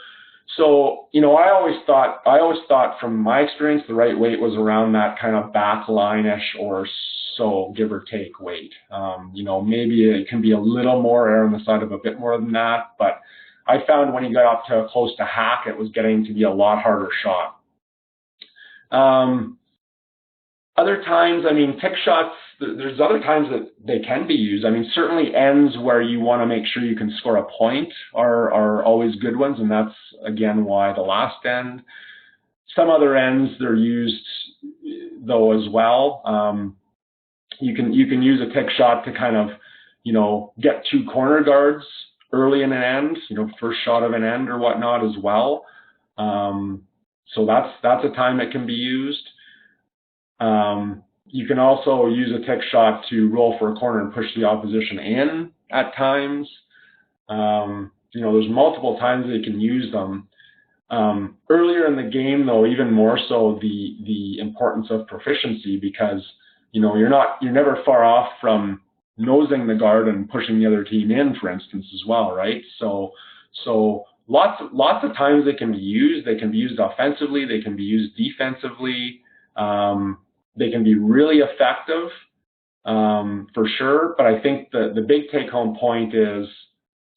Speaker 2: So, I always thought from my experience, the right weight was around that kind of back line-ish or so, give or take weight. Maybe it can be a little more err on the side of a bit more than that, but I found when you got up to close to hack, it was getting to be a lot harder shot. Other times, pick shots, there's other times that they can be used. Certainly ends where you want to make sure you can score a point are always good ones, and that's, again, why the last end. Some other ends, they're used, though, as well. You can use a pick shot to kind of, get 2 corner guards early in an end, first shot of an end or whatnot as well. So that's a time it can be used. You can also use a tick shot to roll for a corner and push the opposition in at times. There's multiple times that you can use them. Earlier in the game, though, even more so the importance of proficiency, because you're never far off from nosing the guard and pushing the other team in, for instance, as well, right? So lots of times they can be used. They can be used offensively. They can be used defensively. They can be really effective, for sure. But I think the big take-home point is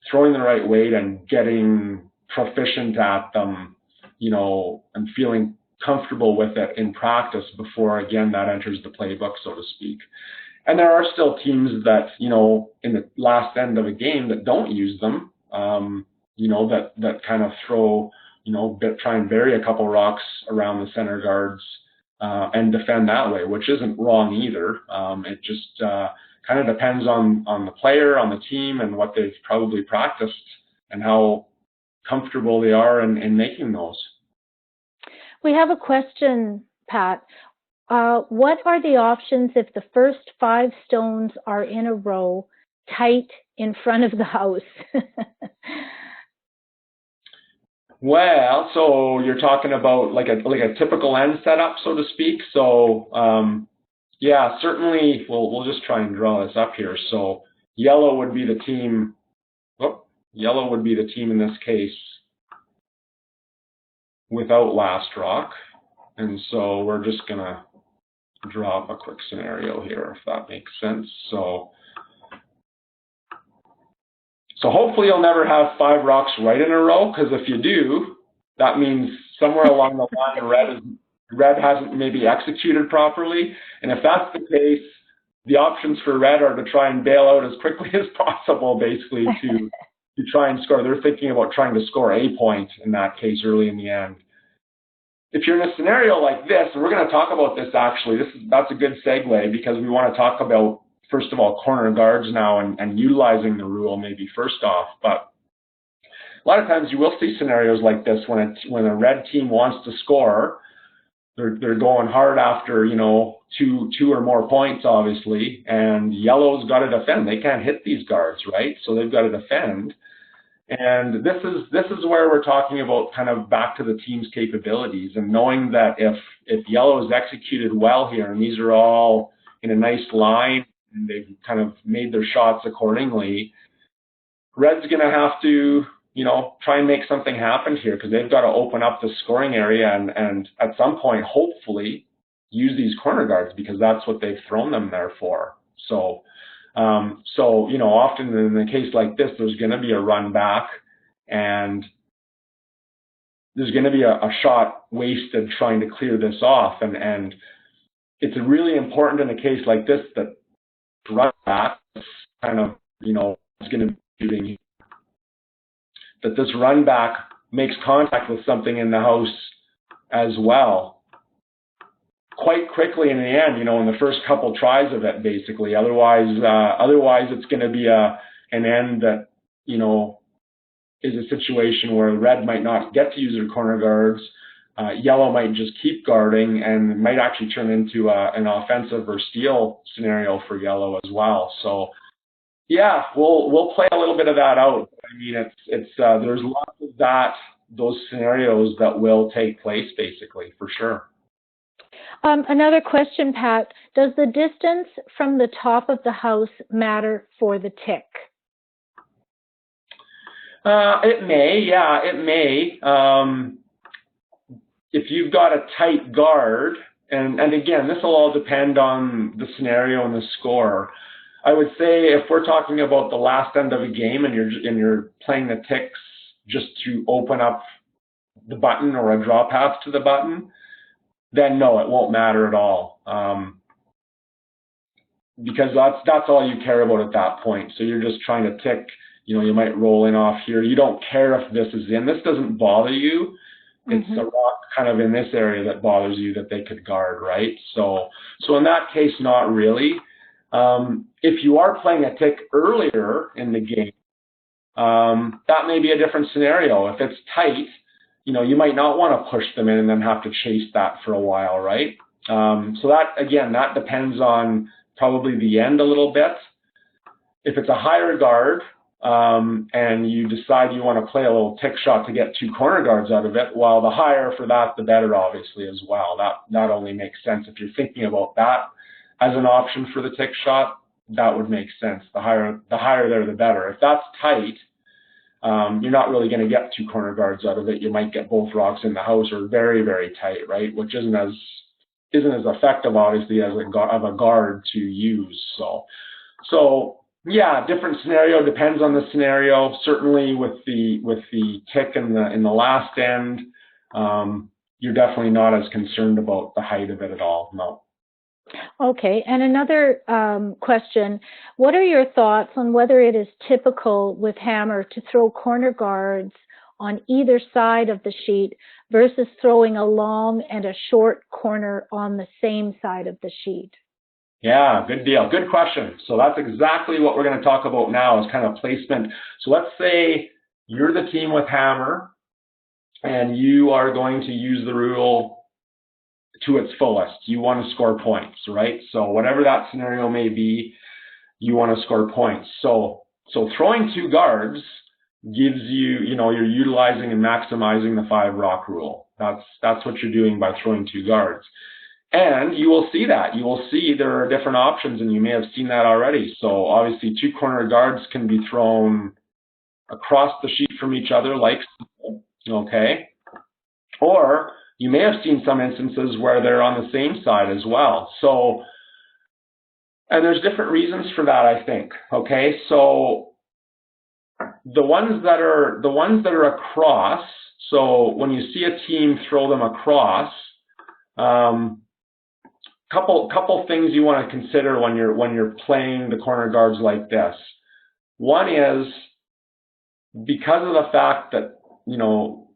Speaker 2: throwing the right weight and getting proficient at them, and feeling comfortable with it in practice before, again, that enters the playbook, so to speak. And there are still teams that, in the last end of a game that don't use them, that kind of throw, try and bury a couple rocks around the center guards and defend that way, which isn't wrong either. It just kind of depends on the player, on the team, and what they've probably practiced and how comfortable they are in making those.
Speaker 1: We have a question, Pat. What are the options if the first 5 stones are in a row, tight in front of the house?
Speaker 2: Well, so you're talking about like a typical end setup, so to speak. So yeah, certainly we'll just try and draw this up here. So yellow would be the team. Yellow would be the team in this case without last rock, and so we're just gonna draw up a quick scenario here, if that makes sense. So hopefully you'll never have 5 rocks right in a row, because if you do, that means somewhere along the line red hasn't maybe executed properly. And if that's the case, the options for red are to try and bail out as quickly as possible, basically, to try and score. They're thinking about trying to score a point in that case early in the end. If you're in a scenario like this, and we're going to talk about this actually, that's a good segue, because we want to talk about, first of all, corner guards now and utilizing the rule maybe first off. But a lot of times you will see scenarios like this when a red team wants to score. They're going hard after, two or more points, obviously, and yellow's got to defend. They can't hit these guards, right? So they've got to defend. And this is where we're talking about kind of back to the team's capabilities, and knowing that if yellow is executed well here, and these are all in a nice line, and they've kind of made their shots accordingly, red's going to have to, try and make something happen here, because they've got to open up the scoring area and at some point, hopefully, use these corner guards, because that's what they've thrown them there for. So often in a case like this, there's going to be a run back, and there's going to be a shot wasted trying to clear this off. And it's really important in a case like this that run back kind of, is going to be that this run back makes contact with something in the house as well, quite quickly in the end, in the first couple tries of it, basically. Otherwise it's going to be an end that, is a situation where red might not get to use their corner guards. Yellow might just keep guarding, and it might actually turn into an offensive or steal scenario for yellow as well. So, yeah, we'll play a little bit of that out. There's lots of those scenarios that will take place, basically, for sure.
Speaker 1: Another question, Pat. Does the distance from the top of the house matter for the tick?
Speaker 2: It may, yeah, it may. If you've got a tight guard, and again, this will all depend on the scenario and the score. I would say if we're talking about the last end of a game and you're playing the ticks just to open up the button or a draw path to the button, then no, it won't matter at all. Because that's all you care about at that point. So you're just trying to tick, you might roll in off here. You don't care if this is in. This doesn't bother you. It's a rock kind of in this area that bothers you that they could guard, right? So in that case, not really. If you are playing a tick earlier in the game, that may be a different scenario. If it's tight, you might not want to push them in and then have to chase that for a while, right? So that, again, that depends on probably the end a little bit. If it's a higher guard, and you decide you want to play a little tick shot to get 2 corner guards out of it, well, the higher for that, the better, obviously, as well. That only makes sense. If you're thinking about that as an option for the tick shot, that would make sense. The higher there, the better. If that's tight, you're not really going to get 2 corner guards out of it. You might get both rocks in the house or very, very tight, right? Which isn't as effective, obviously, as a guard to use. So yeah, different scenario, depends on the scenario. Certainly with the tick in the last end, you're definitely not as concerned about the height of it at all. No.
Speaker 1: Okay, and another question, what are your thoughts on whether it is typical with hammer to throw corner guards on either side of the sheet versus throwing a long and a short corner on the same side of the sheet?
Speaker 2: Yeah, good deal. Good question. So that's exactly what we're going to talk about now is kind of placement. So let's say you're the team with hammer and you are going to use the rule to its fullest. You want to score points, right? So whatever that scenario may be, you want to score points. So throwing 2 guards gives you, you're utilizing and maximizing the 5 rock rule. That's what you're doing by throwing 2 guards. And you will see that. You will see there are different options, and you may have seen that already. So obviously 2 corner guards can be thrown across the sheet from each other like so, okay? Or you may have seen some instances where they're on the same side as well. So, and there's different reasons for that, I think, okay? So the ones that are across, so when you see a team throw them across, couple things you want to consider when you're playing the corner guards like this. One is because of the fact that we know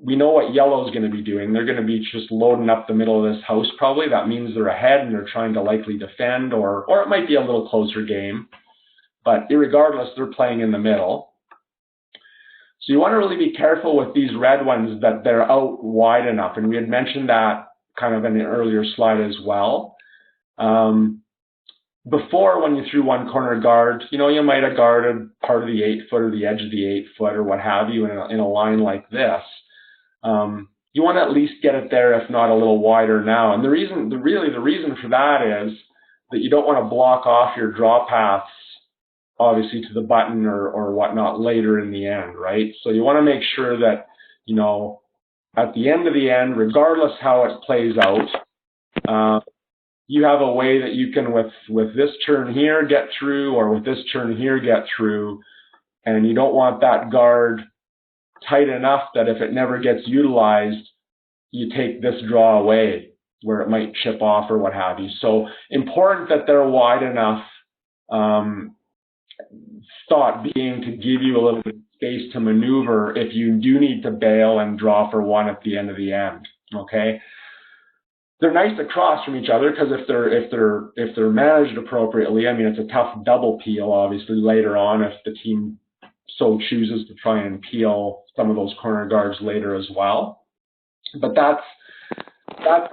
Speaker 2: what yellow is going to be doing. They're going to be just loading up the middle of this house probably. That means they're ahead and they're trying to likely defend, or it might be a little closer game. But irregardless, they're playing in the middle. So you want to really be careful with these red ones that they're out wide enough. And we had mentioned that kind of in the earlier slide as well. Before, when you threw 1 corner guard, you might have guarded part of the 8-foot or the edge of the 8-foot or what have you in a line like this. You want to at least get it there, if not a little wider now. And the reason for that is that you don't want to block off your draw paths, obviously, to the button or whatnot later in the end, right? So you want to make sure that, at the end of the end, regardless how it plays out, you have a way that you can, with this turn here, get through, or with this turn here, get through, and you don't want that guard tight enough that if it never gets utilized, you take this draw away where it might chip off or what have you. So important that they're wide enough, thought being to give you a little bit of space to maneuver if you do need to bail and draw for 1 at the end of the end, okay? They're nice to cross from each other because if they're managed appropriately, I mean, it's a tough double peel, obviously, later on if the team so chooses to try and peel some of those corner guards later as well. But that's I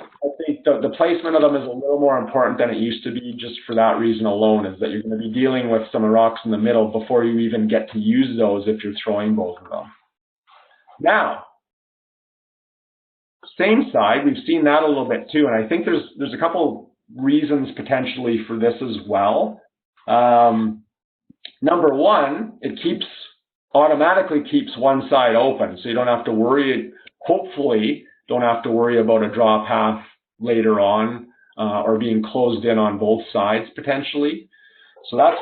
Speaker 2: think the placement of them is a little more important than it used to be, just for that reason alone, is that you're going to be dealing with some rocks in the middle before you even get to use those if you're throwing both of them. Now, same side, we've seen that a little bit too, and I think there's a couple reasons potentially for this as well. Number one, it keeps automatically keeps one side open, so you don't have to worry, hopefully, don't have to worry about a draw path later on or being closed in on both sides potentially. So that's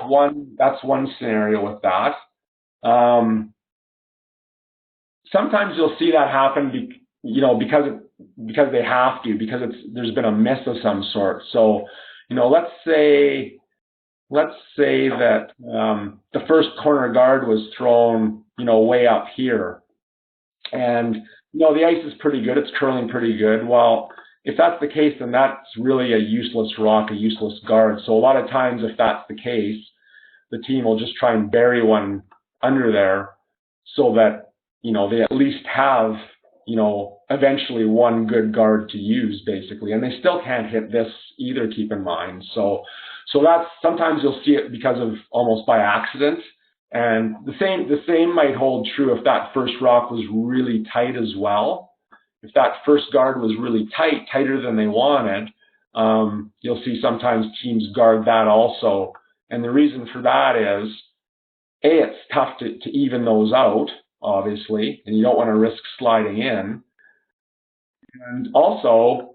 Speaker 2: one scenario with that. Sometimes you'll see that happen, because they have to, because there's been a miss of some sort. So, let's say that the first corner guard was thrown, way up here, and the ice is pretty good. It's curling pretty good. Well, if that's the case, then that's really a useless rock, a useless guard. So a lot of times, if that's the case, the team will just try and bury one under there, so that they at least have eventually one good guard to use, basically. And they still can't hit this either, keep in mind. So that's, sometimes you'll see it because of almost by accident. And the same might hold true if that first rock was really tight as well. If that first guard was really tight, tighter than they wanted, you'll see sometimes teams guard that also. And the reason for that is, A, it's tough to even those out, obviously, and you don't want to risk sliding in. And also,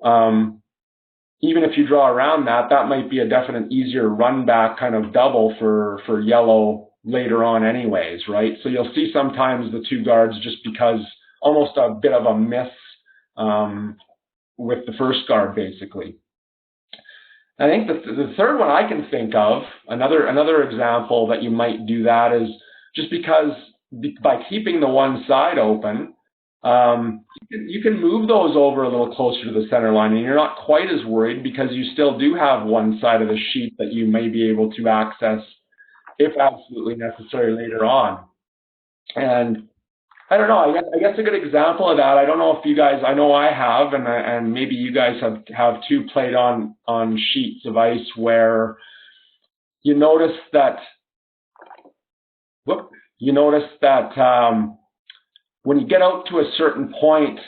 Speaker 2: even if you draw around that, that might be a definite easier run back kind of double for yellow later on anyways, right? So you'll see sometimes the two guards, just because almost a bit of a miss with the first guard, basically. I think the third one I can think of, another example that you might do that is just because by keeping the one side open, you can move those over a little closer to the center line, and you're not quite as worried because you still do have one side of the sheet that you may be able to access if absolutely necessary later on. And I don't know, I guess a good example of that, I don't know if you guys, I know I have, and maybe you guys have too, played on sheets of ice where you notice that, when you get out to a certain point,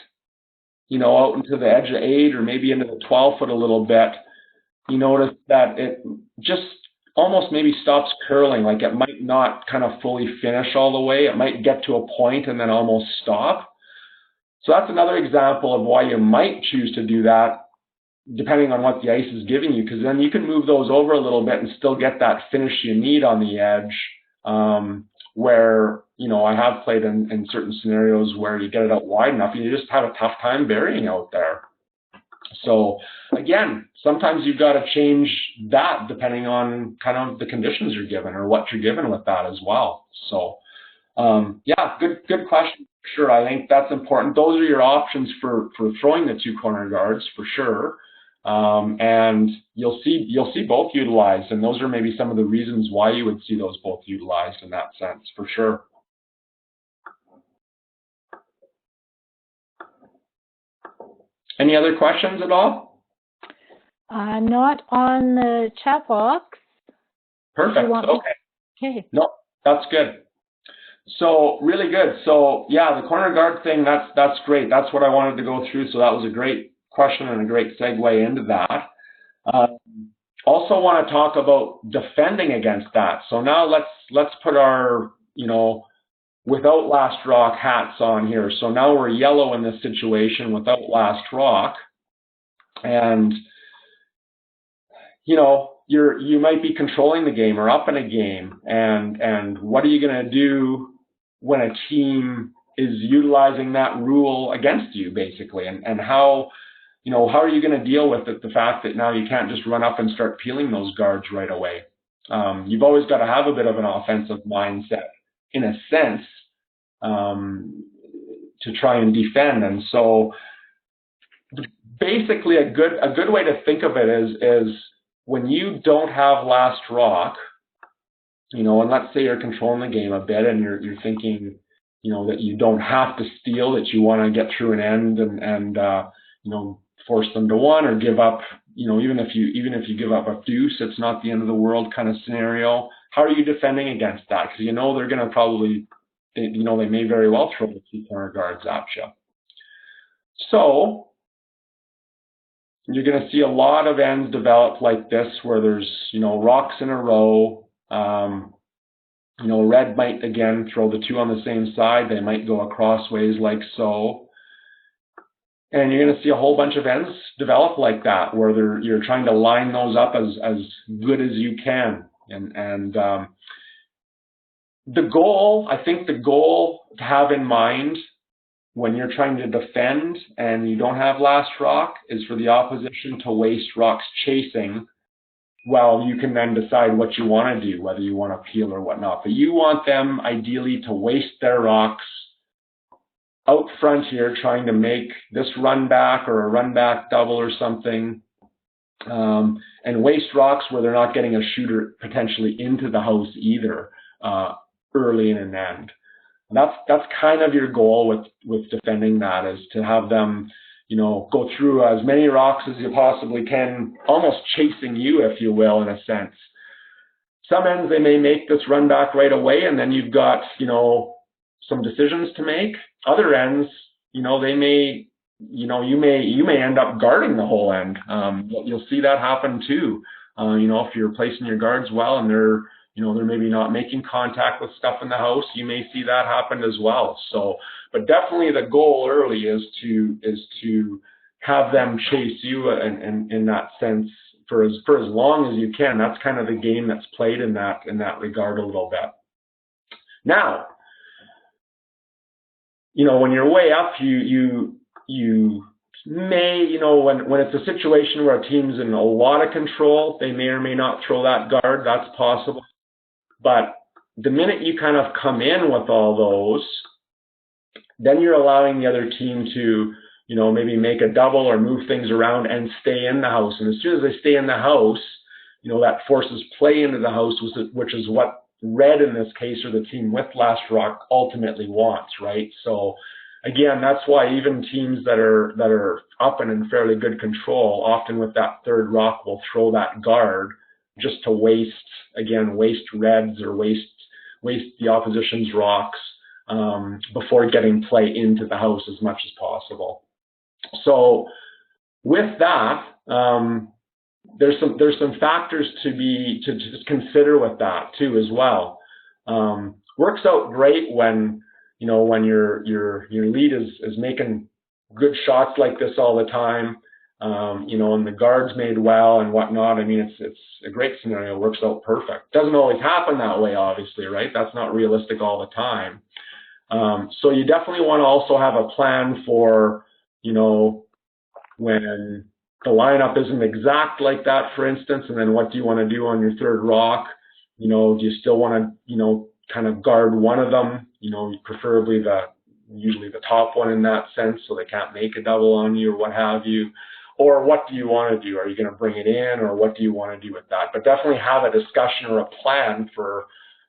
Speaker 2: out into the edge of 8 or maybe into the 12 foot a little bit, you notice that it just almost maybe stops curling, like it might not kind of fully finish all the way. It might get to a point and then almost stop. So that's another example of why you might choose to do that, depending on what the ice is giving you, because then you can move those over a little bit and still get that finish you need on the edge, where, I have played in certain scenarios where you get it out wide enough and you just have a tough time burying out there. So again, sometimes you've got to change that depending on kind of the conditions you're given or what you're given with that as well. So yeah, good question for sure. I think that's important. Those are your options for throwing the two corner guards for sure. And you'll see both utilized, and those are maybe some of the reasons why you would see those both utilized in that sense for sure. Any other questions at all?
Speaker 1: Not on the chat box.
Speaker 2: Perfect.
Speaker 1: Okay.
Speaker 2: No, that's good. So really good. So yeah, the corner guard thing, that's great. That's what I wanted to go through. So that was a great question and a great segue into that. Also want to talk about defending against that. So now let's put our, without last rock hats on here. So now we're yellow in this situation without last rock. And, you might be controlling the game or up in a game. And what are you going to do when a team is utilizing that rule against you, basically? And how are you going to deal with it, the fact that now you can't just run up and start peeling those guards right away? You've always got to have a bit of an offensive mindset, in a sense, to try and defend. And so basically a good way to think of it is when you don't have last rock, and let's say you're controlling the game a bit and you're thinking, that you don't have to steal, that you want to get through an end and force them to one or give up, even if you give up a deuce, it's not the end of the world kind of scenario. How are you defending against that? Because they're going to probably, they may very well throw the two corner guards at you. So you're going to see a lot of ends develop like this, where there's, rocks in a row. Red might, again, throw the two on the same side. They might go acrossways like so. And you're going to see a whole bunch of ends develop like that, where you're trying to line those up as good as you can. And the goal, I think the goal to have in mind when you're trying to defend and you don't have last rock is for the opposition to waste rocks chasing. Well, you can then decide what you want to do, whether you want to peel or whatnot. But you want them ideally to waste their rocks out front here, trying to make this run back or a run back double or something, and waste rocks where they're not getting a shooter potentially into the house either early in an end. And that's kind of your goal with defending that, is to have them, go through as many rocks as you possibly can, almost chasing you, if you will, in a sense. Some ends, they may make this run back right away, and then you've got, some decisions to make. Other ends, they may, you may end up guarding the whole end. You'll see that happen too. If you're placing your guards well and they're maybe not making contact with stuff in the house, you may see that happen as well. So, but definitely the goal early is to have them chase you in that sense for as long as you can. That's kind of the game that's played in that regard a little bit. Now, when you're way up, you may, when it's a situation where a team's in a lot of control, they may or may not throw that guard. That's possible. But the minute you kind of come in with all those, then you're allowing the other team to, maybe make a double or move things around and stay in the house. And as soon as they stay in the house, that forces play into the house, which is what red in this case, or the team with last rock, ultimately wants, right? So again, that's why even teams that are up and in fairly good control, often with that third rock, will throw that guard just to waste reds or waste the opposition's rocks before getting play into the house as much as possible. So with that, there's some factors to just consider with that too as well. Works out great when your lead is making good shots like this all the time, and the guard's made well and whatnot. I mean, it's a great scenario. It works out perfect. Doesn't always happen that way, obviously, right? That's not realistic all the time. So you definitely want to also have a plan for, when the lineup isn't exact like that, for instance, and then what do you want to do on your third rock? Do you still want to, kind of guard one of them, preferably usually the top one in that sense, so they can't make a double on you or what have you? Or what do you want to do? Are you going to bring it in, or what do you want to do with that? But definitely have a discussion or a plan for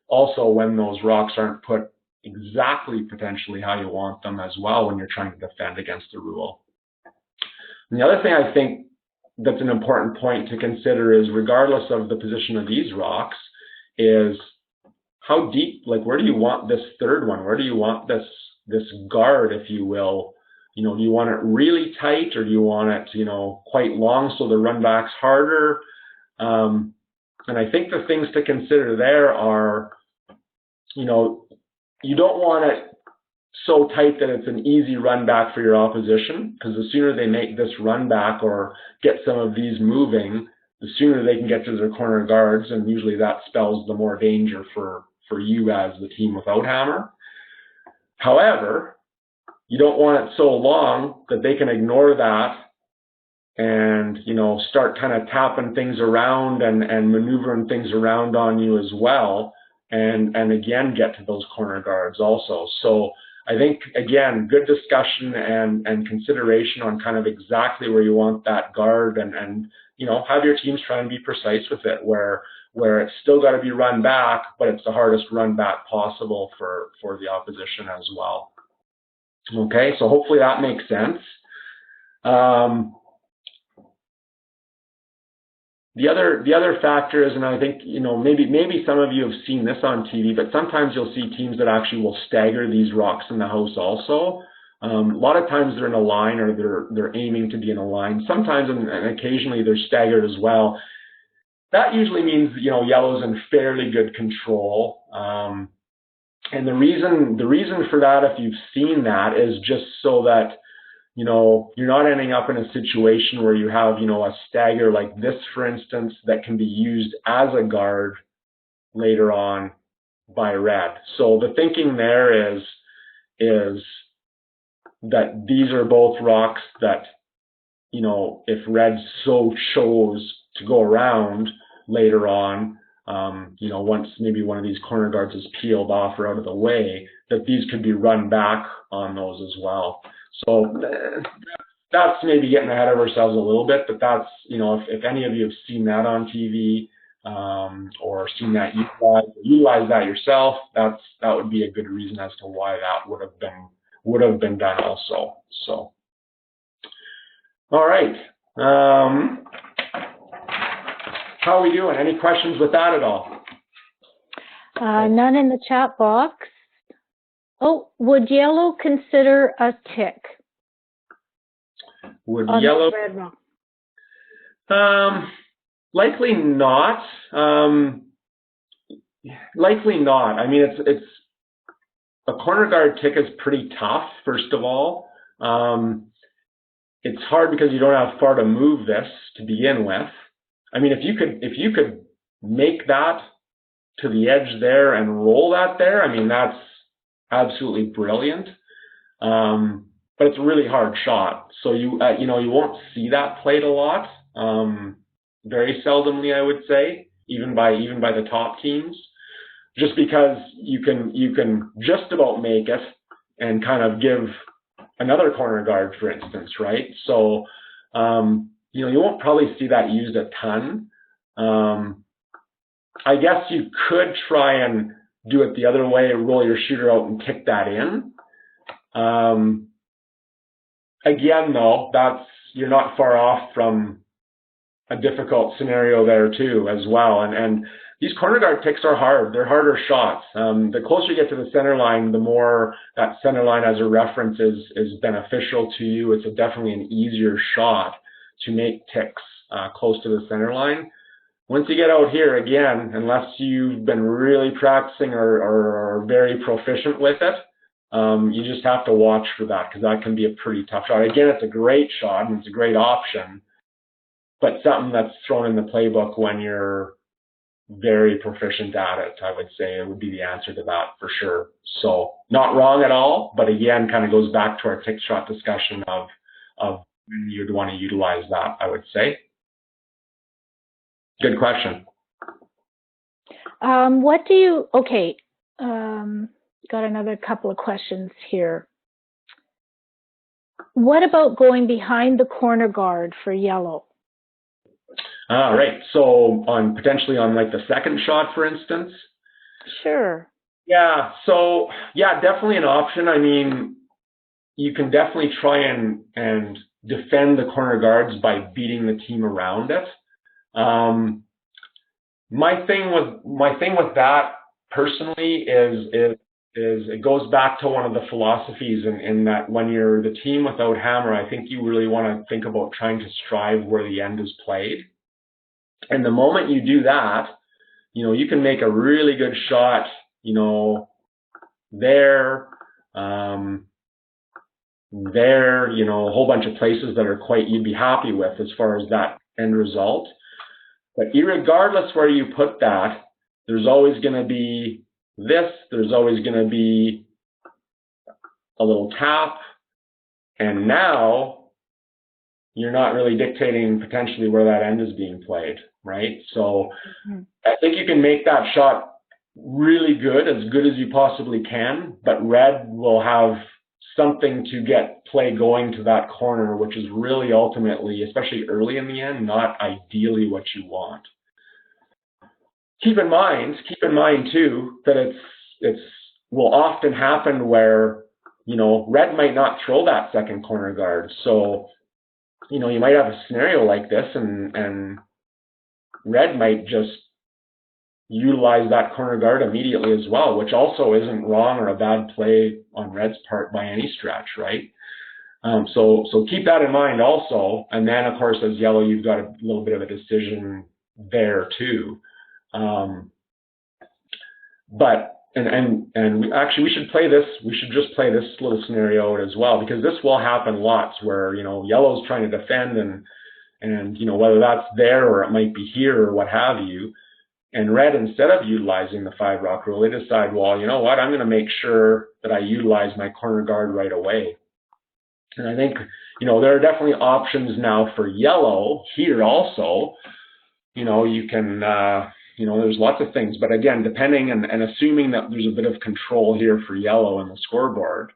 Speaker 2: also when those rocks aren't put exactly potentially how you want them as well when you're trying to defend against the rule. And the other thing I think that's an important point to consider is, regardless of the position of these rocks, is how deep, where do you want this third one? Where do you want this guard, if you will? Do you want it really tight, or do you want it, quite long so the run back's harder? And I think the things to consider there are, you don't want it so tight that it's an easy run back for your opposition, because the sooner they make this run back or get some of these moving, the sooner they can get to their corner guards, and usually that spells the more danger for you as the team without hammer. However, you don't want it so long that they can ignore that and, start kind of tapping things around and maneuvering things around on you as well, and again get to those corner guards also. So I think, again, good discussion and consideration on kind of exactly where you want that guard, and have your teams try and be precise with it, where it's still got to be run back, but it's the hardest run back possible for the opposition as well. Okay, so hopefully that makes sense. The other factor is, and I think, maybe some of you have seen this on TV, but sometimes you'll see teams that actually will stagger these rocks in the house also. A lot of times they're in a line, or they're aiming to be in a line. Sometimes and occasionally they're staggered as well. that usually means, you know, yellow's in fairly good control. And the reason for that, if you've seen that, is just so that, you know, you're not ending up in a situation where you have, you know, a stagger like this, for instance, that can be used as a guard later on by red. So the thinking there is that these are both rocks that, you know, if red so chose to go around later on, you know, once maybe one of these corner guards is peeled off or out of the way, that these could be run back on those as well. So that's maybe getting ahead of ourselves a little bit, but that's, you know, if any of you have seen that on TV, or seen that utilize that yourself, that would be a good reason as to why that would have been done also. So, all right. How are we doing? Any questions with that at all?
Speaker 1: None in the chat box. Oh, would yellow consider a tick?
Speaker 2: Would yellow?
Speaker 1: Red rock?
Speaker 2: Likely not. Likely not. I mean, it's a corner guard tick is pretty tough. First of all, it's hard because you don't have far to move this to begin with. I mean, if you could make that to the edge there and roll that there, I mean, that's absolutely brilliant. But it's a really hard shot, so you know, you won't see that played a lot. Very seldomly, I would say, even by the top teams, just because you can just about make it and kind of give another corner guard, for instance, right? So, you know, you won't probably see that used a ton. I guess you could try and do it the other way, roll your shooter out and kick that in. Again, though, you're not far off from a difficult scenario there too, as well. And these corner guard ticks are hard. They're harder shots. The closer you get to the center line, the more that center line as a reference is beneficial to you. It's definitely an easier shot to make ticks close to the center line. Once you get out here, again, unless you've been really practicing or very proficient with it, you just have to watch for that, because that can be a pretty tough shot. Again, it's a great shot and it's a great option, but something that's thrown in the playbook when you're very proficient at it, I would say, it would be the answer to that for sure. So not wrong at all, but again, kind of goes back to our tick shot discussion of when you'd want to utilize that, I would say. Good question.
Speaker 1: Got another couple of questions here. What about going behind the corner guard for yellow?
Speaker 2: Right. So potentially on like the second shot, for instance?
Speaker 1: Sure.
Speaker 2: Yeah. So yeah, definitely an option. I mean, you can definitely try and defend the corner guards by beating the team around it. My thing with that personally is it goes back to one of the philosophies in that when you're the team without hammer, I think you really want to think about trying to strive where the end is played. And the moment you do that, you know, you can make a really good shot, you know, there, you know, a whole bunch of places that are you'd be happy with as far as that end result. But irregardless where you put that, there's always going to be this, there's always going to be a little tap, and now you're not really dictating potentially where that end is being played, right? So I think you can make that shot really good as you possibly can, but red will have something to get play going to that corner, which is really ultimately, especially early in the end, not ideally what you want. Keep in mind too that it's will often happen where, you know, red might not throw that second corner guard. So, you know, you might have a scenario like this and red might just utilize that corner guard immediately as well, which also isn't wrong or a bad play on red's part by any stretch, right? So keep that in mind also. And then, of course, as yellow, you've got a little bit of a decision there too. Actually, we should play this. We should just play this little scenario as well, because this will happen lots where, you know, yellow's trying to defend and you know, whether that's there or it might be here or what have you. And red, instead of utilizing the 5 rock rule, they decide, well, you know what, I'm going to make sure that I utilize my corner guard right away. And I think, you know, there are definitely options now for yellow here also. You know, you can, you know, there's lots of things. But again, depending and assuming that there's a bit of control here for yellow in the scoreboard,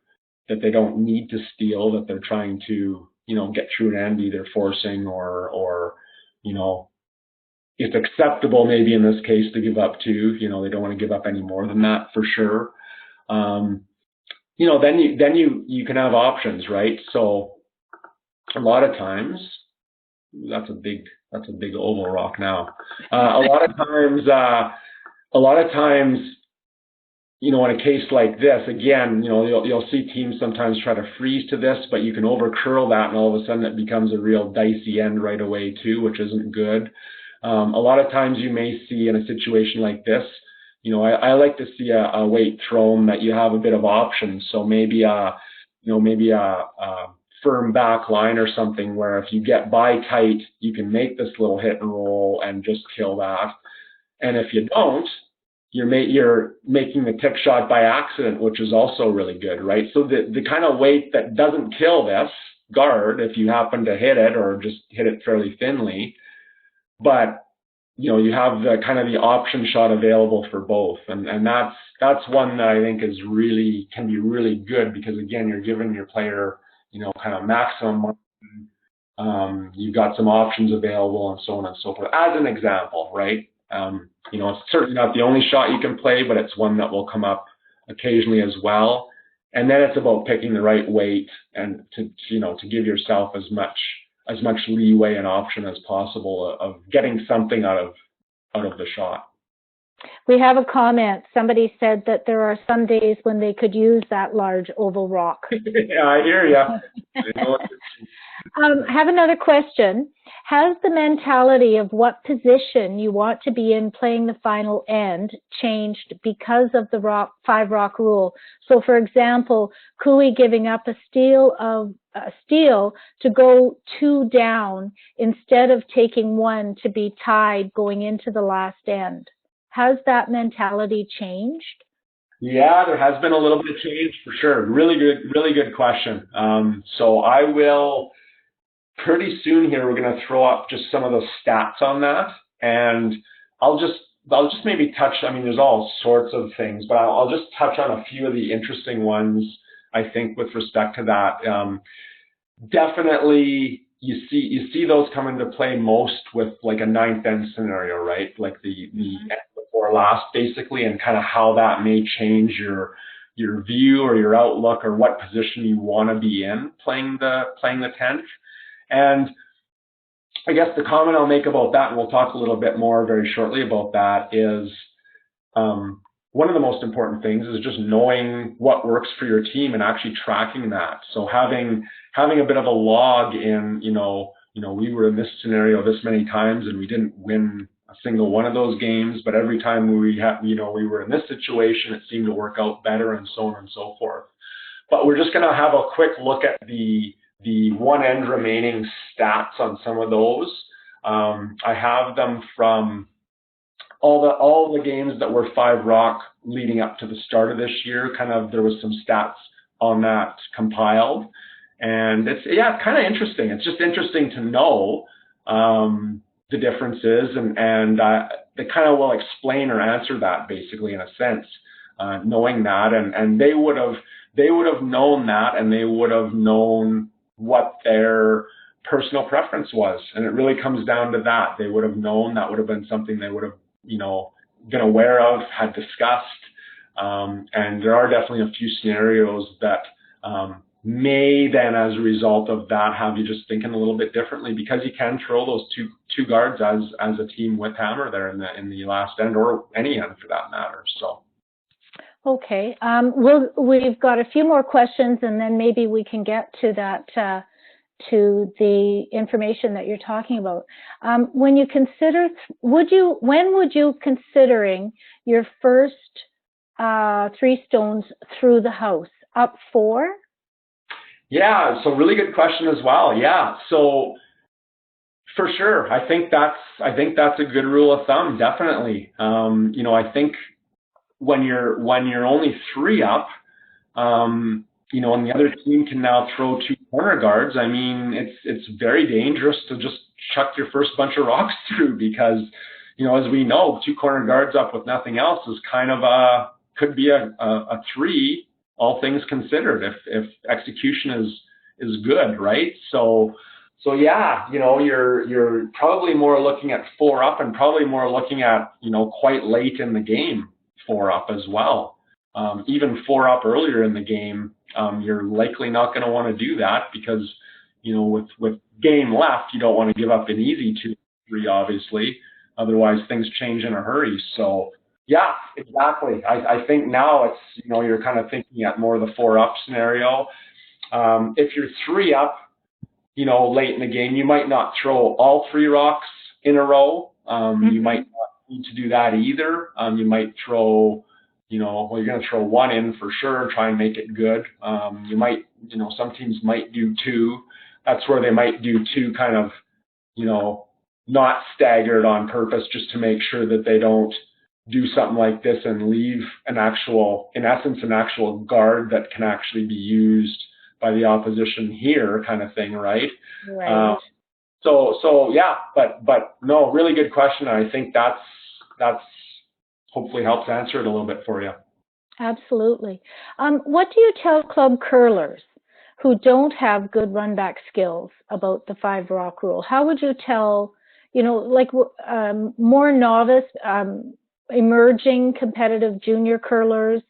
Speaker 2: that they don't need to steal, that they're trying to, you know, get through an end, either forcing or you know, it's acceptable maybe in this case to give up 2. You know, they don't want to give up any more than that for sure. You know, then you can have options, right? So a lot of times, that's a big oval rock now. A lot of times, you know, in a case like this, again, you know, you'll see teams sometimes try to freeze to this, but you can over curl that, and all of a sudden it becomes a real dicey end right away too, which isn't good. A lot of times you may see in a situation like this, you know, I like to see a weight thrown that you have a bit of options. So maybe a firm back line or something where if you get by tight, you can make this little hit and roll and just kill that. And if you don't, you're making the tick shot by accident, which is also really good, right? So the kind of weight that doesn't kill this guard, if you happen to hit it or just hit it fairly thinly, but you know, you have the kind of the option shot available for both, and that's one that I think can be really good, because again, you're giving your player, you know, kind of maximum. You've got some options available and so on and so forth. As an example, right? You know, it's certainly not the only shot you can play, but it's one that will come up occasionally as well. And then it's about picking the right weight and to give yourself as much leeway and option as possible of getting something out of the shot.
Speaker 1: We have a comment. Somebody said that there are some days when they could use that large oval rock.
Speaker 2: Yeah, I hear you.
Speaker 1: I have another question. Has the mentality of what position you want to be in playing the final end changed because of the 5 rock rule? So, for example, Cooey giving up a steal to go 2 down instead of taking 1 to be tied going into the last end. Has that mentality changed?
Speaker 2: Yeah, there has been a little bit of change for sure. Really good question. So I will, pretty soon here, we're going to throw up just some of the stats on that, and I'll just maybe touch. I mean, there's all sorts of things, but I'll just touch on a few of the interesting ones, I think, with respect to that. Definitely, you see those come into play most with like a 9th end scenario, right? Like the end before last, basically, and kind of how that may change your view or your outlook or what position you want to be in playing the 10th. And I guess the comment I'll make about that, and we'll talk a little bit more very shortly about that, is one of the most important things is just knowing what works for your team and actually tracking that. So having a bit of a log in, you know, we were in this scenario this many times and we didn't win a single one of those games, but every time we were in this situation, it seemed to work out better, and so on and so forth. But we're just going to have a quick look at the 1 end remaining stats on some of those. I have them from all the games that were 5 rock leading up to the start of this year. Kind of, there was some stats on that compiled, and it's kind of interesting. It's just interesting to know the differences, and they kind of will explain or answer that basically in a sense, knowing that, and they would have known that, and they would have known what their personal preference was, and it really comes down to that. They would have known, that would have been something they would have, been aware of, had discussed, and there are definitely a few scenarios that may then, as a result of that, have you just thinking a little bit differently, because you can throw those two guards as a team with hammer there in the last end, or any end for that matter. So.
Speaker 1: Okay, we've got a few more questions, and then maybe we can get to to the information that you're talking about. When you consider, when would you considering your first 3 stones through the house? Up 4?
Speaker 2: Yeah, so really good question as well. Yeah, so for sure, I think that's a good rule of thumb. Definitely, you know, I think when you're only 3 up, you know, and the other team can now throw 2 corner guards. I mean, it's very dangerous to just chuck your first bunch of rocks through because, you know, as we know, 2 corner guards up with nothing else is kind of could be a 3, all things considered, if execution is good, right? So yeah, you know, you're probably more looking at 4 up and probably more looking at, you know, quite late in the game 4 up as well. Even 4 up earlier in the game, you're likely not going to want to do that because, you know, with game left, you don't want to give up an easy 2-3, obviously. Otherwise, things change in a hurry. So, yeah, exactly. I think now it's, you know, you're kind of thinking at more of the 4 up scenario. If you're 3 up, you know, late in the game, you might not throw all 3 rocks in a row. You might not need to do that either. You might throw, you know, well, you're going to throw 1 in for sure, try and make it good. You might, you know, some teams might do 2. That's where they might do 2 kind of, you know, not staggered on purpose just to make sure that they don't do something like this and leave an actual, in essence, an actual guard that can actually be used by the opposition here kind of thing, right?
Speaker 1: Right.
Speaker 2: So yeah, but no, really good question. I think that's hopefully helps answer it a little bit for you.
Speaker 1: Absolutely. What do you tell club curlers who don't have good run back skills about the 5 rock rule? How would you tell, you know, like more novice, emerging competitive junior curlers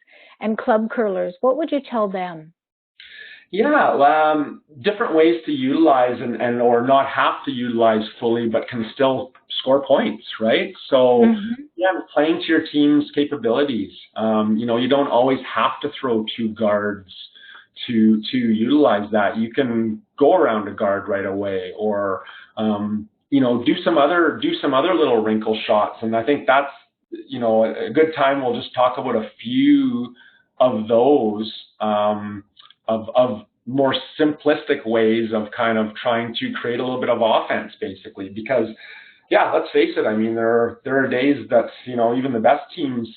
Speaker 1: and club curlers, what would you tell them?
Speaker 2: Yeah, different ways to utilize and or not have to utilize fully, but can still score points, right? So, yeah, playing to your team's capabilities. You know, you don't always have to throw 2 guards to utilize that. You can go around a guard right away, or you know, do some other little wrinkle shots. And I think that's, you know, a good time. We'll just talk about a few of those. Of more simplistic ways of kind of trying to create a little bit of offense, basically. Because, yeah, let's face it. I mean, there are days that, you know, even the best teams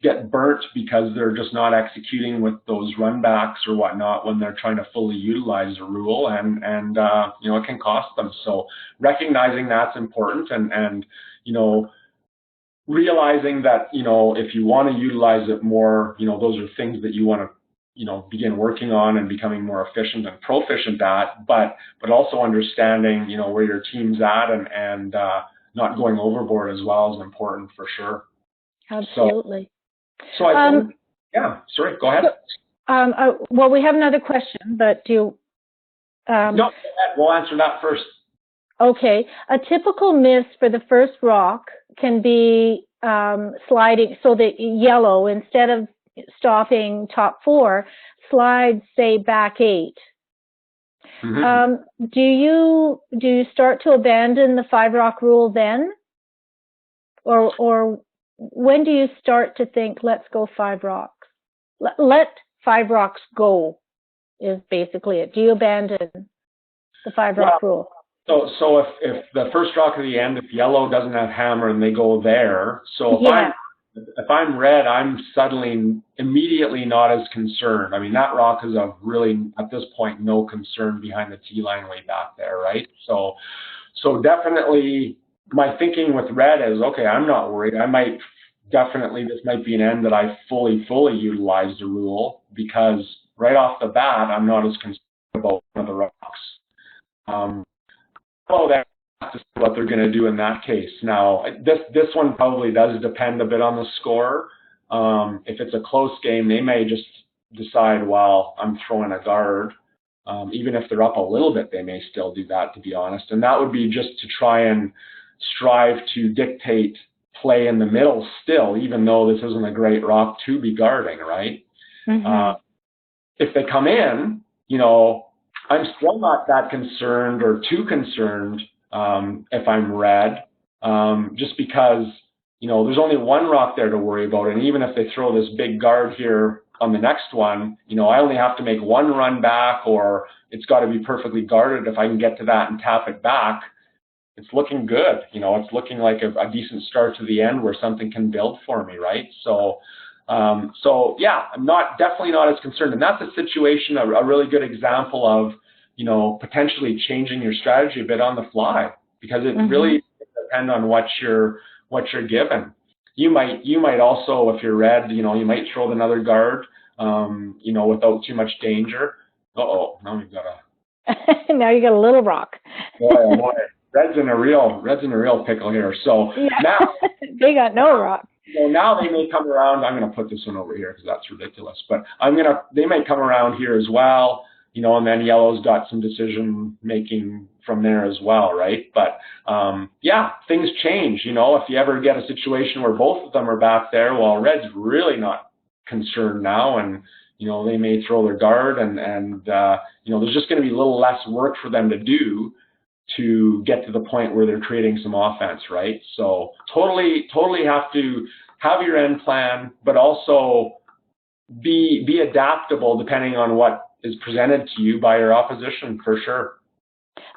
Speaker 2: get burnt because they're just not executing with those run backs or whatnot when they're trying to fully utilize a rule, and you know, it can cost them. So recognizing that's important, and you know, realizing that, you know, if you want to utilize it more, you know, those are things that you want to, you know, begin working on and becoming more efficient and proficient at, but also understanding, you know, where your team's at and not going overboard as well is important for sure.
Speaker 1: Absolutely.
Speaker 2: So I think, yeah, sorry, go ahead.
Speaker 1: Well, we have another question, but do you...
Speaker 2: No, go ahead. We'll answer that first.
Speaker 1: Okay. A typical miss for the first rock can be sliding, so the yellow, instead of stopping top 4, slides, say, back 8. Do you start to abandon the 5 rock rule then, or when do you start to think, let's go 5 rocks? Let 5 rocks go is basically it. Do you abandon the 5 rock rule?
Speaker 2: So if the first rock at the end, if yellow doesn't have hammer and they go there, so if I'm red, I'm suddenly immediately not as concerned. I mean, that rock is of really, at this point, no concern behind the tee line way back there, right? So definitely my thinking with red is, okay, I'm not worried. I might definitely, this might be an end that I fully utilize the rule, because right off the bat, I'm not as concerned about one of the rocks. That's just what they're going to do in that case. Now, this one probably does depend a bit on the score. If it's a close game, they may just decide, well, I'm throwing a guard. Even if they're up a little bit, they may still do that, to be honest. And that would be just to try and strive to dictate play in the middle still, even though this isn't a great rock to be guarding, right? If they come in, you know, I'm still not that concerned or too concerned if I'm red, just because, there's only one rock there to worry about. And even if they throw this big guard here on the next one, I only have to make one run back, or it's got to be perfectly guarded. If I can get to that and tap it back, it's looking good. It's looking like a decent start to the end where something can build for me, right? So yeah, I'm definitely not as concerned. And that's a situation, a really good example of, potentially changing your strategy a bit on the fly, because it really depends on what you're given. You might also, if you're red, you might throw another guard, without too much danger. Now we've got
Speaker 1: now you got a little rock.
Speaker 2: boy. Red's in a real pickle here. So now
Speaker 1: they got no rock.
Speaker 2: So now they may come around. I'm going to put this one over here because that's ridiculous. But they may come around here as well, and then yellow's got some decision making from there as well, right? But yeah, things change. If you ever get a situation where both of them are back there, well, red's really not concerned now, and they may throw their guard, and there's just going to be a little less work for them to do to get to the point where they're creating some offense, right? So totally have to have your end plan, but also be adaptable depending on what is presented to you by your opposition, for sure.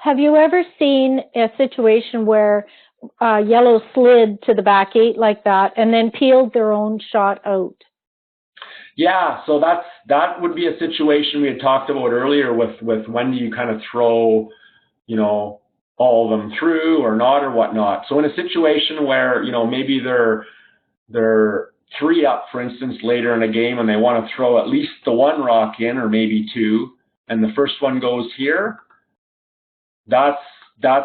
Speaker 1: Have you ever seen a situation where yellow slid to the back eight like that and then peeled their own shot out?
Speaker 2: Yeah, so that would be a situation we had talked about earlier with when do you kind of throw, all of them through or not or whatnot. So in a situation where, maybe they're 3 up, for instance, later in a game, and they want to throw at least the one rock in, or maybe 2, and the first one goes here, that's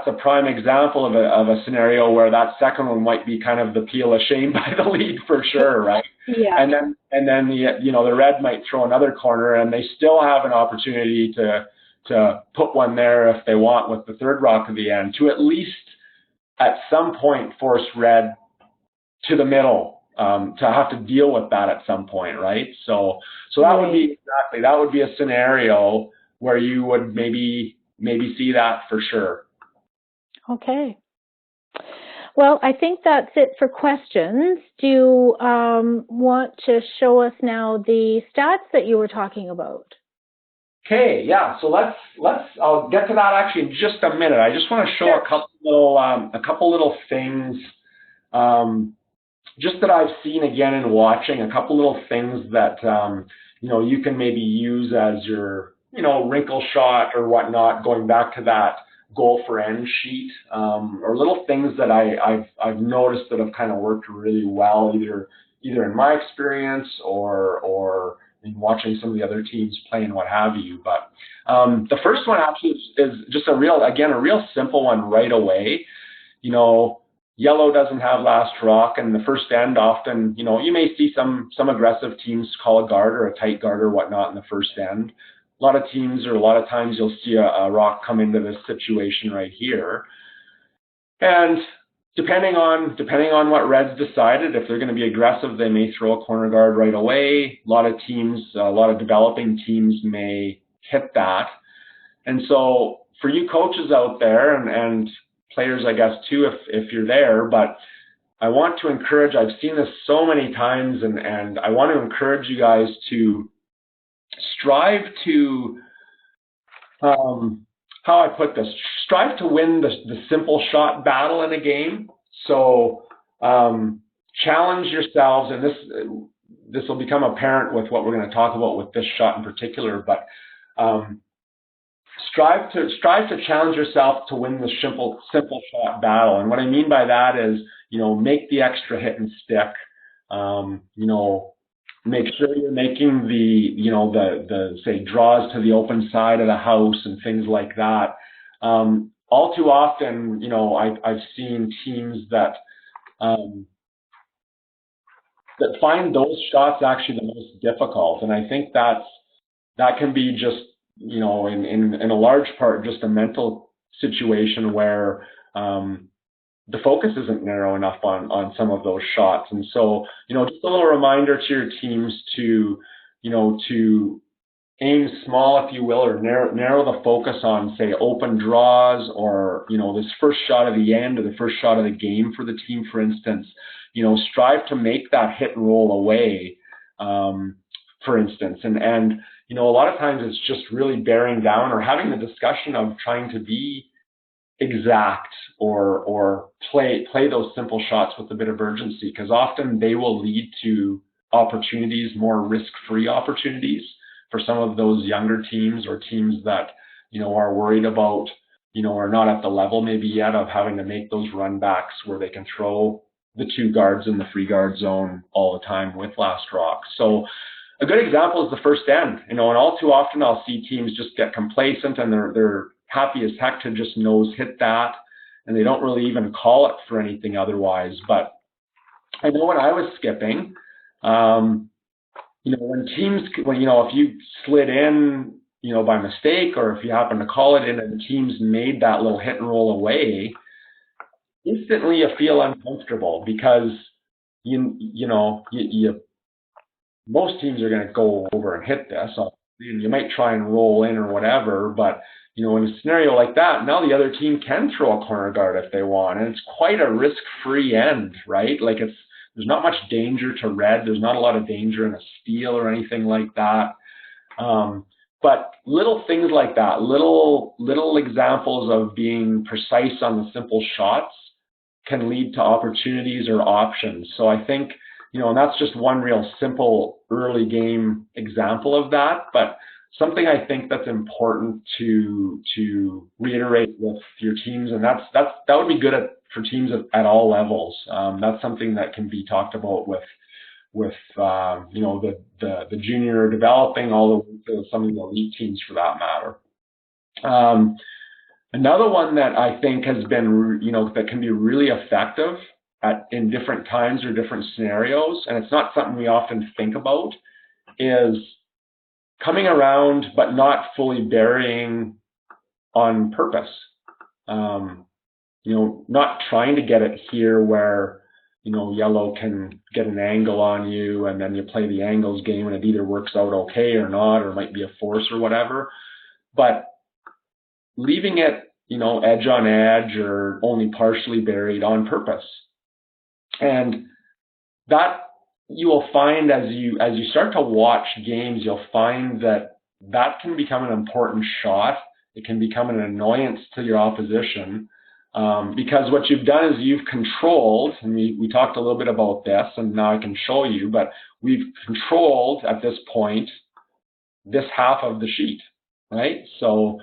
Speaker 2: a prime example of a scenario where that second one might be kind of the peel of shame by the lead, for sure, right?
Speaker 1: Yeah.
Speaker 2: And then the red might throw another corner, and they still have an opportunity to put one there if they want with the third rock at the end, to at least at some point force red to the middle, to have to deal with that at some point, right? So that would be a scenario where you would maybe see that for sure.
Speaker 1: Okay. Well, I think that's it for questions. Do you want to show us now the stats that you were talking about?
Speaker 2: Okay, yeah. So I'll get to that actually in just a minute. I just want to show a couple little things, just that I've seen again in watching. A couple little things that you can maybe use as your wrinkle shot or whatnot, going back to that goal for end sheet, or little things that I've noticed that have kind of worked really well, either in my experience or in watching some of the other teams play and what have you. But the first one actually is just a real simple one right away. Yellow doesn't have last rock, and the first end often, you may see some aggressive teams call a guard or a tight guard or whatnot in the first end. A lot of teams, or a lot of times, you'll see a rock come into this situation right here. And depending on what red's decided, if they're going to be aggressive, they may throw a corner guard right away. A lot of developing teams may hit that. And so for you coaches out there, and players, I guess, too, if you're there, but I want to encourage, I've seen this so many times, and I want to encourage you guys to strive to, strive to win the simple shot battle in a game. So challenge yourselves, and this will become apparent with what we're going to talk about with this shot in particular, but strive to challenge yourself to win the simple shot battle. And what I mean by that is, make the extra hit and stick. Make sure you're making the say draws to the open side of the house and things like that. All too often, I've seen teams that find those shots actually the most difficult, and I think that can be just in a large part just a mental situation where the focus isn't narrow enough on some of those shots. And so, just a little reminder to your teams to aim small, if you will, or narrow the focus on, say, open draws, or, this first shot of the end or the first shot of the game for the team, for instance. Strive to make that hit and roll away, for instance. And a lot of times it's just really bearing down or having the discussion of trying to be exact or play those simple shots with a bit of urgency, because often they will lead to opportunities, more risk-free opportunities for some of those younger teams or teams that, are worried about, are not at the level maybe yet of having to make those run backs where they can throw the two guards in the free guard zone all the time with last rock. So a good example is the first end, and all too often I'll see teams just get complacent and they're happy as heck to just nose hit that, and they don't really even call it for anything otherwise. But I know when I was skipping, when teams, if you slid in, by mistake, or if you happen to call it in and the teams made that little hit and roll away, instantly you feel uncomfortable, because most teams are going to go over and hit this. You might try and roll in or whatever, but in a scenario like that, now the other team can throw a corner guard if they want, and it's quite a risk-free end, right? Like, there's not much danger to red. There's not a lot of danger in a steal or anything like that. But little things like that, little examples of being precise on the simple shots can lead to opportunities or options. So I think, and that's just one real simple early game example of that, but something I think that's important to reiterate with your teams, and that would be good for teams at all levels. That's something that can be talked about with the junior developing all the way to some of the elite teams for that matter. Another one that I think has been, that can be really effective in different times or different scenarios, and it's not something we often think about, is coming around but not fully burying on purpose. Not trying to get it here where, yellow can get an angle on you, and then you play the angles game and it either works out okay or not, or it might be a force or whatever. But leaving it, edge on edge or only partially buried on purpose. And that you will find as you start to watch games, you'll find that can become an important shot. It can become an annoyance to your opposition, because what you've done is you've controlled, and we talked a little bit about this, and now I can show you, but we've controlled at this point this half of the sheet, right? So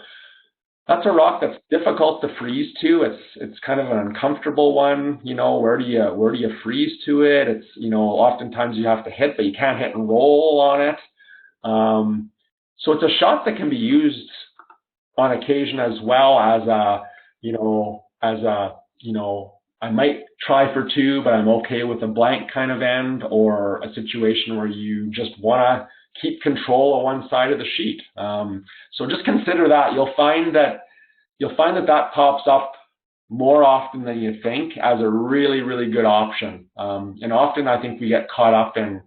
Speaker 2: that's a rock that's difficult to freeze to. It's kind of an uncomfortable one. Where do you freeze to it? It's, oftentimes you have to hit, but you can't hit and roll on it. So it's a shot that can be used on occasion as well as I might try for two, but I'm okay with a blank kind of end, or a situation where you just want to keep control of one side of the sheet. So just consider that. You'll find that pops up more often than you think as a really, really good option. And often I think we get caught up in,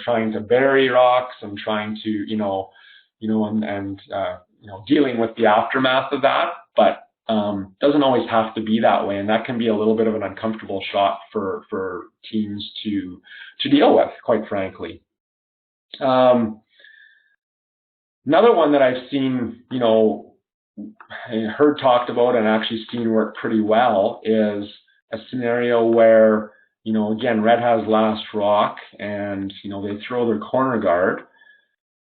Speaker 2: trying to bury rocks and trying to, dealing with the aftermath of that, but doesn't always have to be that way, and that can be a little bit of an uncomfortable shot for teams to deal with, quite frankly. Another one that I've seen, heard talked about and actually seen work pretty well is a scenario where, again, red has last rock, and they throw their corner guard,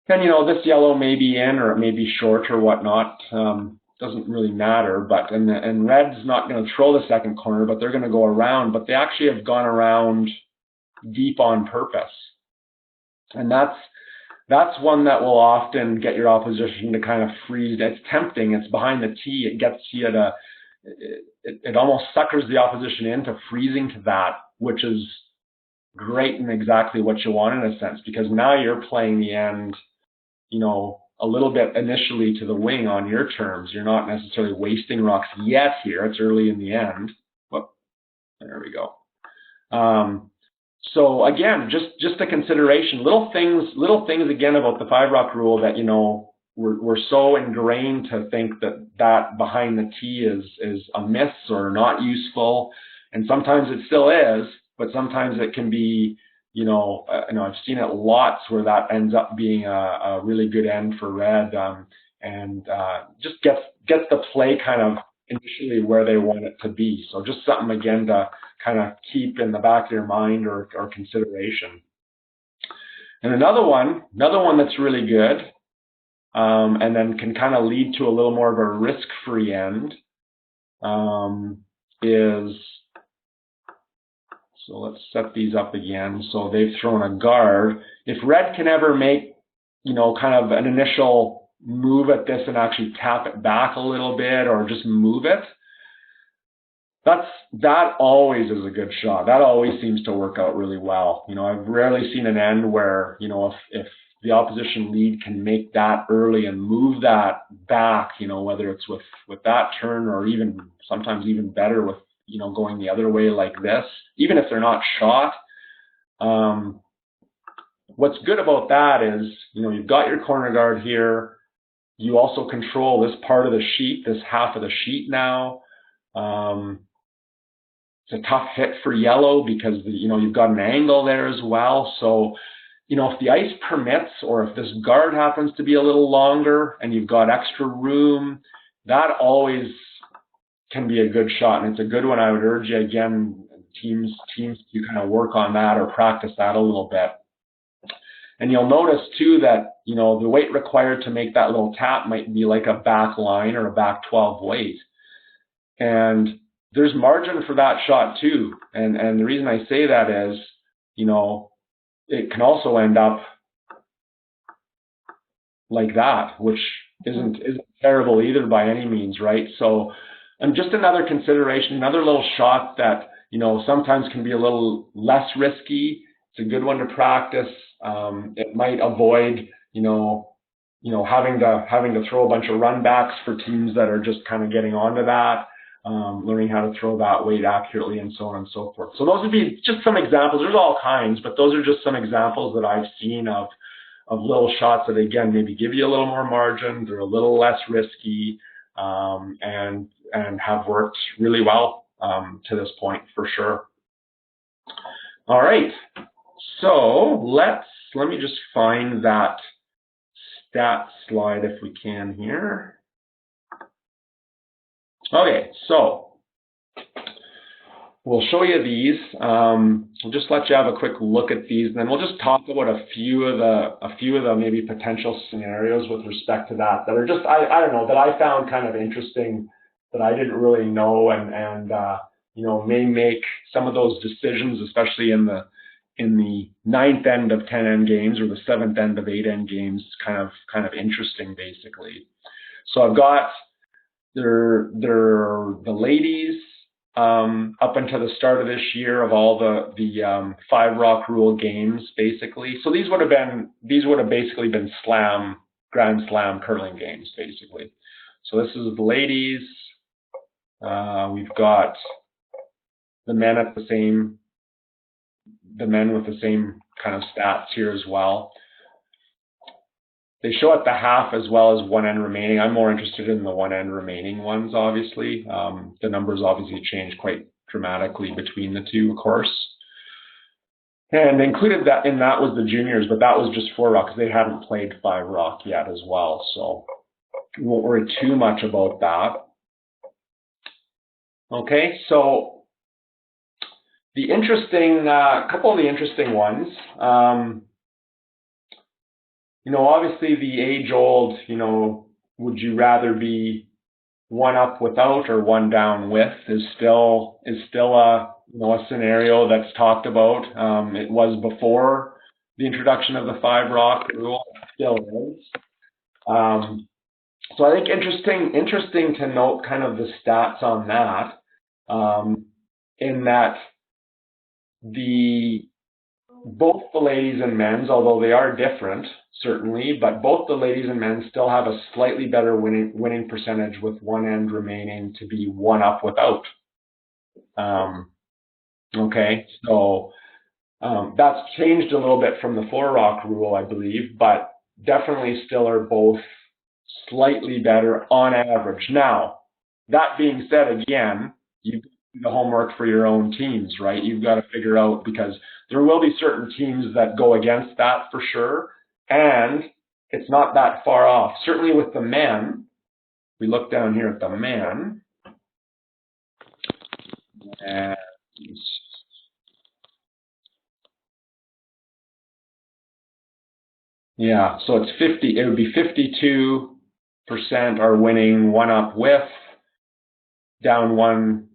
Speaker 2: and this yellow may be in or it may be short or whatnot. Doesn't really matter, but and red's not going to throw the second corner, but they're going to go around, but they actually have gone around deep on purpose. And that's one that will often get your opposition to kind of freeze. It's tempting. It's behind the tee. It gets you to, it almost suckers the opposition into freezing to that, which is great and exactly what you want in a sense, because now you're playing the end, a little bit initially to the wing on your terms. You're not necessarily wasting rocks yet here. It's early in the end. Whoop, there we go. So again, just a consideration, little things again about the 5-rock rule that, you know, we're so ingrained to think that behind the tee is a miss or not useful, and sometimes it still is, but sometimes it can be, you know, I've seen it lots where that ends up being a really good end for red, and just gets the play kind of initially where they want it to be. So just something again to kind of keep in the back of your mind or consideration. And another one that's really good, and then can kind of lead to a little more of a risk-free end, is, so let's set these up again. So they've thrown a guard. If red can ever make, you know, kind of an initial move at this and actually tap it back a little bit or just move it, that always is a good shot. That always seems to work out really well. You know, I've rarely seen an end where, you know, if the opposition lead can make that early and move that back, you know, whether it's with that turn or even sometimes even better with, you know, going the other way like this, even if they're not shot. What's good about that is, you know, you've got your corner guard here. You also control this part of the sheet, this half of the sheet now. It's a tough hit for yellow because, you know, you've got an angle there as well. So, you know, if the ice permits or if this guard happens to be a little longer and you've got extra room, that always can be a good shot. And it's a good one. I would urge you, again, teams to kind of work on that or practice that a little bit. And you'll notice too that, you know, the weight required to make that little tap might be like a back line or a back 12 weight. And there's margin for that shot too. And the reason I say that is, you know, it can also end up like that, which isn't terrible either by any means, right? So, and just another consideration, another little shot that, you know, sometimes can be a little less risky. It's a good one to practice. It might avoid, you know, having to throw a bunch of run backs for teams that are just kind of getting onto that. Learning how to throw that weight accurately and so on and so forth. So those would be just some examples. There's all kinds, but those are just some examples that I've seen of little shots that, again, maybe give you a little more margin. They're a little less risky, and have worked really well to this point for sure. All right, so let me just find that stat slide if we can here. Okay, so we'll show you these. We'll just let you have a quick look at these, and then we'll just talk about a few of the maybe potential scenarios with respect to that are just I don't know, that I found kind of interesting, that I didn't really know, and you know, may make some of those decisions, especially in the 9th end of 10 end games or the 7th end of 8 end games, kind of interesting basically. So I've got they're the ladies up until the start of this year of all the 5-rock rule games basically. So these would have basically been Grand Slam curling games basically. So this is the ladies. We've got the men with the same kind of stats here as well. They show at the half as well as one end remaining. I'm more interested in the one end remaining ones, obviously. The numbers obviously change quite dramatically between the two, of course. And included in that was the juniors, but that was just 4-rock because they hadn't played 5-rock yet as well. So we won't worry too much about that. Okay, so the interesting, couple of the interesting ones. You know, obviously the age-old, you know, would you rather be one up without or one down with is still a, you know, a scenario that's talked about. It was before the introduction of the 5-rock rule. It still is. So I think interesting to note kind of the stats on that, in that both the ladies and men's, although they are different, certainly, but both the ladies and men still have a slightly better winning percentage with one end remaining to be one up without. Okay, so That's changed a little bit from the 4-rock rule, I believe, but definitely still are both slightly better on average. Now, that being said, again, you do the homework for your own teams, right? You've got to figure out, because there will be certain teams that go against that for sure, and it's not that far off. Certainly with the men, we look down here at the men, and yeah, so it's 50, it would be 52% are winning one up with, down one,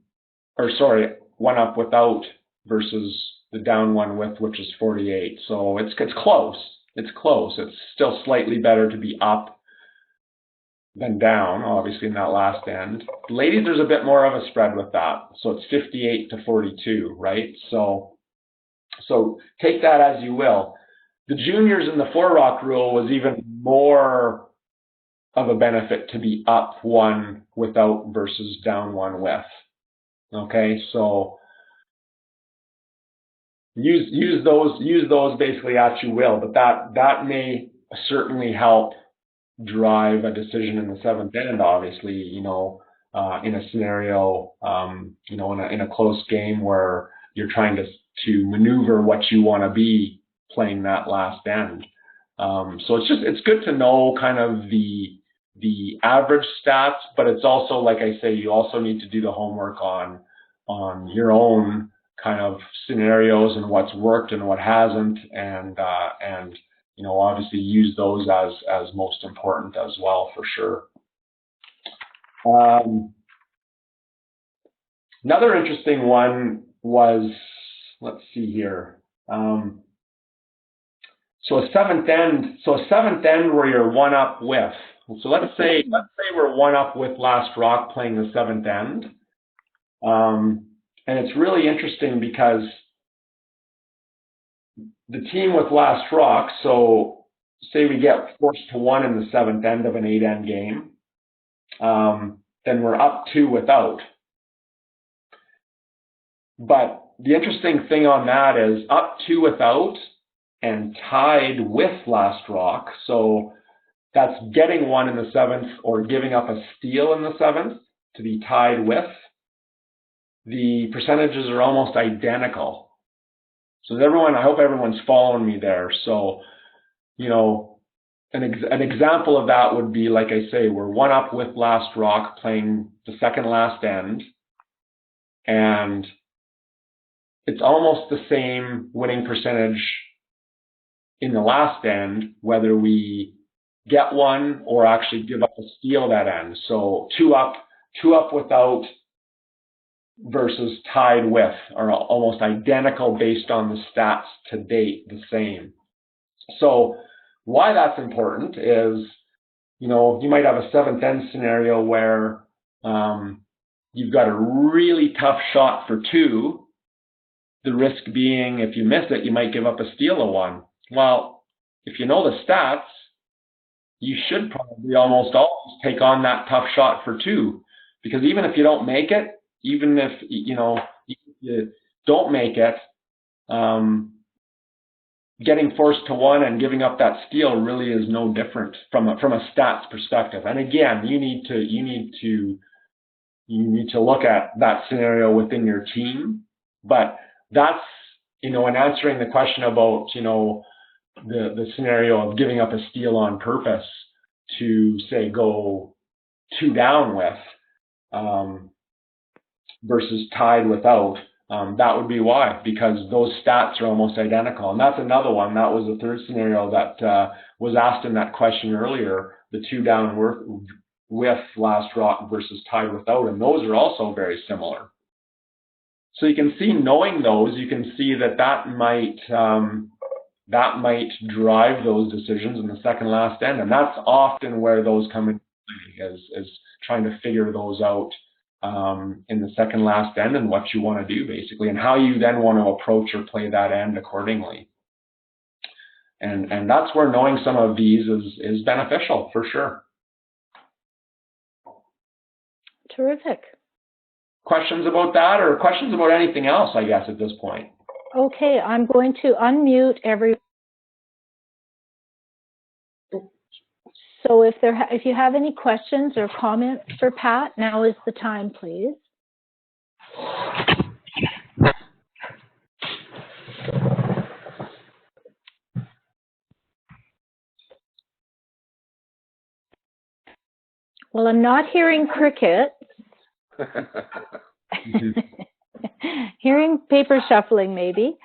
Speaker 2: or sorry, one up without versus the down one with, which is 48. So it's close. It's close. It's still slightly better to be up than down, obviously, in that last end. Ladies, there's a bit more of a spread with that. So it's 58 to 42, right? So take that as you will. The juniors in the 4-rock rule was even more of a benefit to be up one without versus down one with. Okay, so use those basically as you will, but that may certainly help drive a decision in the 7th end. Obviously, in a scenario, in a close game where you're trying to maneuver what you want to be playing that last end. So it's good to know kind of the average stats, but it's also, like I say, you also need to do the homework on your own kind of scenarios and what's worked and what hasn't, and obviously use those as most important as well, for sure. Another interesting one was, let's see here. So a 7th end where you're one up with. So let's say we're one up with last rock playing the 7th end. And it's really interesting because the team with last rock, so say we get forced to 1 in the 7th end of an 8-end game, then we're up 2 without. But the interesting thing on that is up 2 without and tied with last rock. So that's getting 1 in the 7th or giving up a steal in the 7th to be tied with. The percentages are almost identical. So I hope everyone's following me there. So, an example of that would be, like I say, we're one up with last rock playing the second last end, and it's almost the same winning percentage in the last end, whether we get 1 or actually give up a steal that end. So 2 up without versus tied with are almost identical based on the stats to date, the same. So why that's important is, you might have a 7th end scenario where you've got a really tough shot for 2, the risk being if you miss it, you might give up a steal of 1. Well, if you know the stats, you should probably almost always take on that tough shot for 2, because even if you don't make it, even if you don't make it, getting forced to 1 and giving up that steal really is no different from a stats perspective. And again, you need to look at that scenario within your team. But that's, in answering the question about the scenario of giving up a steal on purpose to, say, go 2 down with, versus tied without, that would be why, because those stats are almost identical. And that's another one. That was the third scenario that was asked in that question earlier, the 2 down with last rock versus tied without, and those are also very similar. So you can see, knowing those, you can see that might drive those decisions in the second last end, and that's often where those come in, is trying to figure those out in the second last end and what you want to do, basically, and how you then want to approach or play that end accordingly. And that's where knowing some of these is beneficial, for sure.
Speaker 1: Terrific.
Speaker 2: Questions about that, or questions about anything else, I guess, at this point?
Speaker 1: Okay, I'm going to unmute everyone. So if you have any questions or comments for Pat, now is the time, please. Well, I'm not hearing crickets. Hearing paper shuffling, maybe.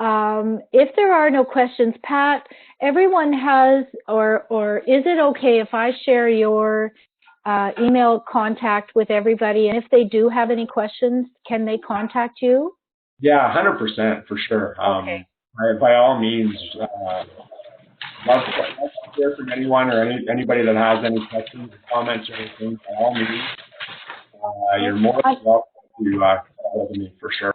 Speaker 1: If there are no questions, Pat, everyone has, or is it okay if I share your email contact with everybody? And if they do have any questions, can they contact you?
Speaker 2: Yeah, 100% for sure.
Speaker 1: Okay.
Speaker 2: By all means, love to hear from anyone or anybody that has any questions or comments or anything. By all means, you're more than welcome to follow me for sure.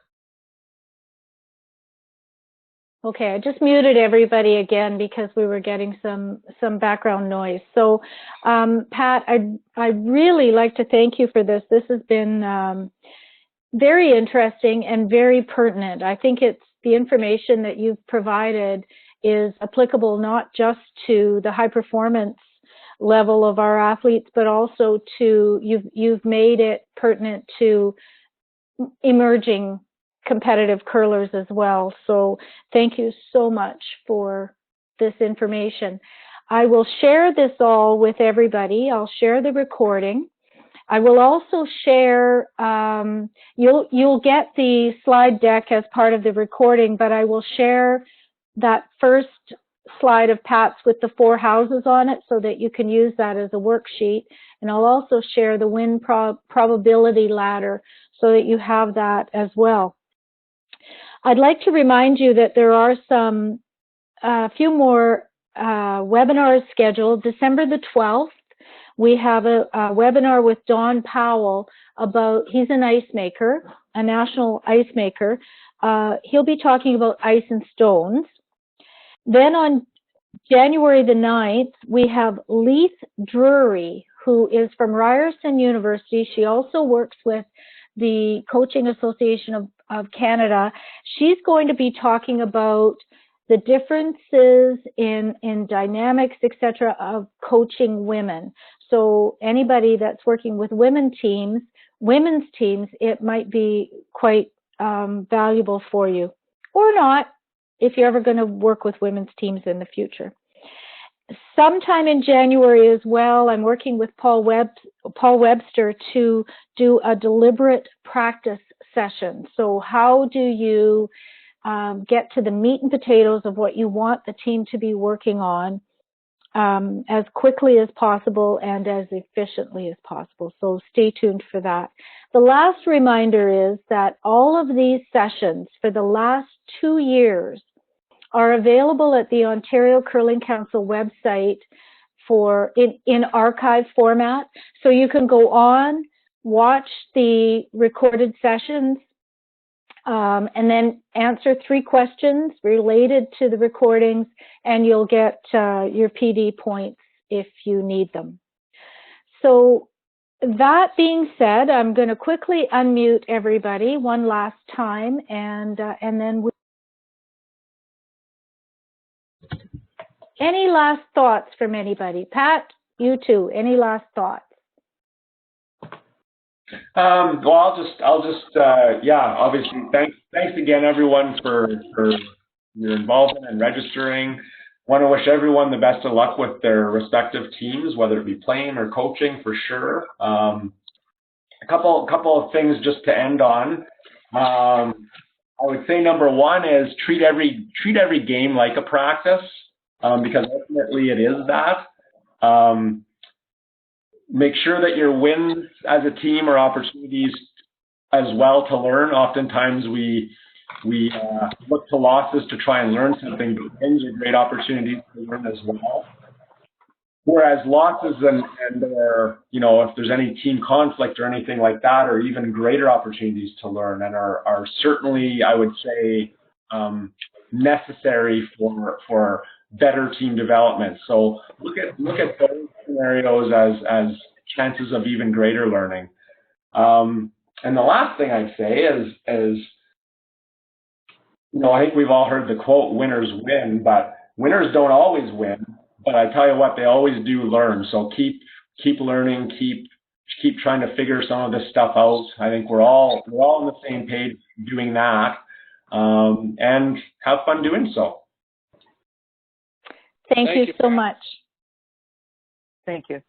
Speaker 1: Okay, I just muted everybody again because we were getting some background noise. So, Pat, I'd really like to thank you for this. This has been very interesting and very pertinent. I think it's the information that you've provided is applicable not just to the high performance level of our athletes, but also to, you've made it pertinent to emerging competitive curlers as well. So thank you so much for this information. I will share this all with everybody. I'll share the recording. I will also share, you'll get the slide deck as part of the recording, but I will share that first slide of Pat's with the 4 houses on it so that you can use that as a worksheet. And I'll also share the win probability ladder so that you have that as well. I'd like to remind you that there are a few more webinars scheduled. December the 12th, we have a webinar with Don Powell about, he's an ice maker, a national ice maker. He'll be talking about ice and stones. Then on January the 9th, we have Leith Drury, who is from Ryerson University. She also works with the Coaching Association of Canada. She's going to be talking about the differences in dynamics, etc., of coaching women. So anybody that's working with women's teams, it might be quite valuable for you, or not, if you're ever going to work with women's teams in the future. Sometime in January as well, I'm working with Paul Webster to do a deliberate practice session. So how do you get to the meat and potatoes of what you want the team to be working on as quickly as possible and as efficiently as possible. So stay tuned for that. The last reminder is that all of these sessions for the last 2 years are available at the Ontario Curling Council website in archive format. So you can go on, watch the recorded sessions, and then answer 3 questions related to the recordings, and you'll get your PD points if you need them. So that being said, I'm going to quickly unmute everybody one last time, and then any last thoughts from anybody? Pat, you too. Any last thoughts?
Speaker 2: Well, I'll just, yeah, obviously, thanks again, everyone, for your involvement and registering. Want to wish everyone the best of luck with their respective teams, whether it be playing or coaching, for sure. A couple of things just to end on. I would say number 1 is treat every game like a practice, because ultimately it is that. Make sure that your wins as a team are opportunities as well to learn. Oftentimes we look to losses to try and learn something, but wins are great opportunities to learn as well. Whereas losses and if there's any team conflict or anything like that, are even greater opportunities to learn and are certainly, I would say, necessary for better team development. So look at those scenarios as chances of even greater learning. And the last thing I'd say is I think we've all heard the quote, winners win, but winners don't always win. But I tell you what, they always do learn. So keep learning, keep trying to figure some of this stuff out. I think we're all on the same page doing that, and have fun doing so.
Speaker 1: Thank you so much.
Speaker 3: Thank you.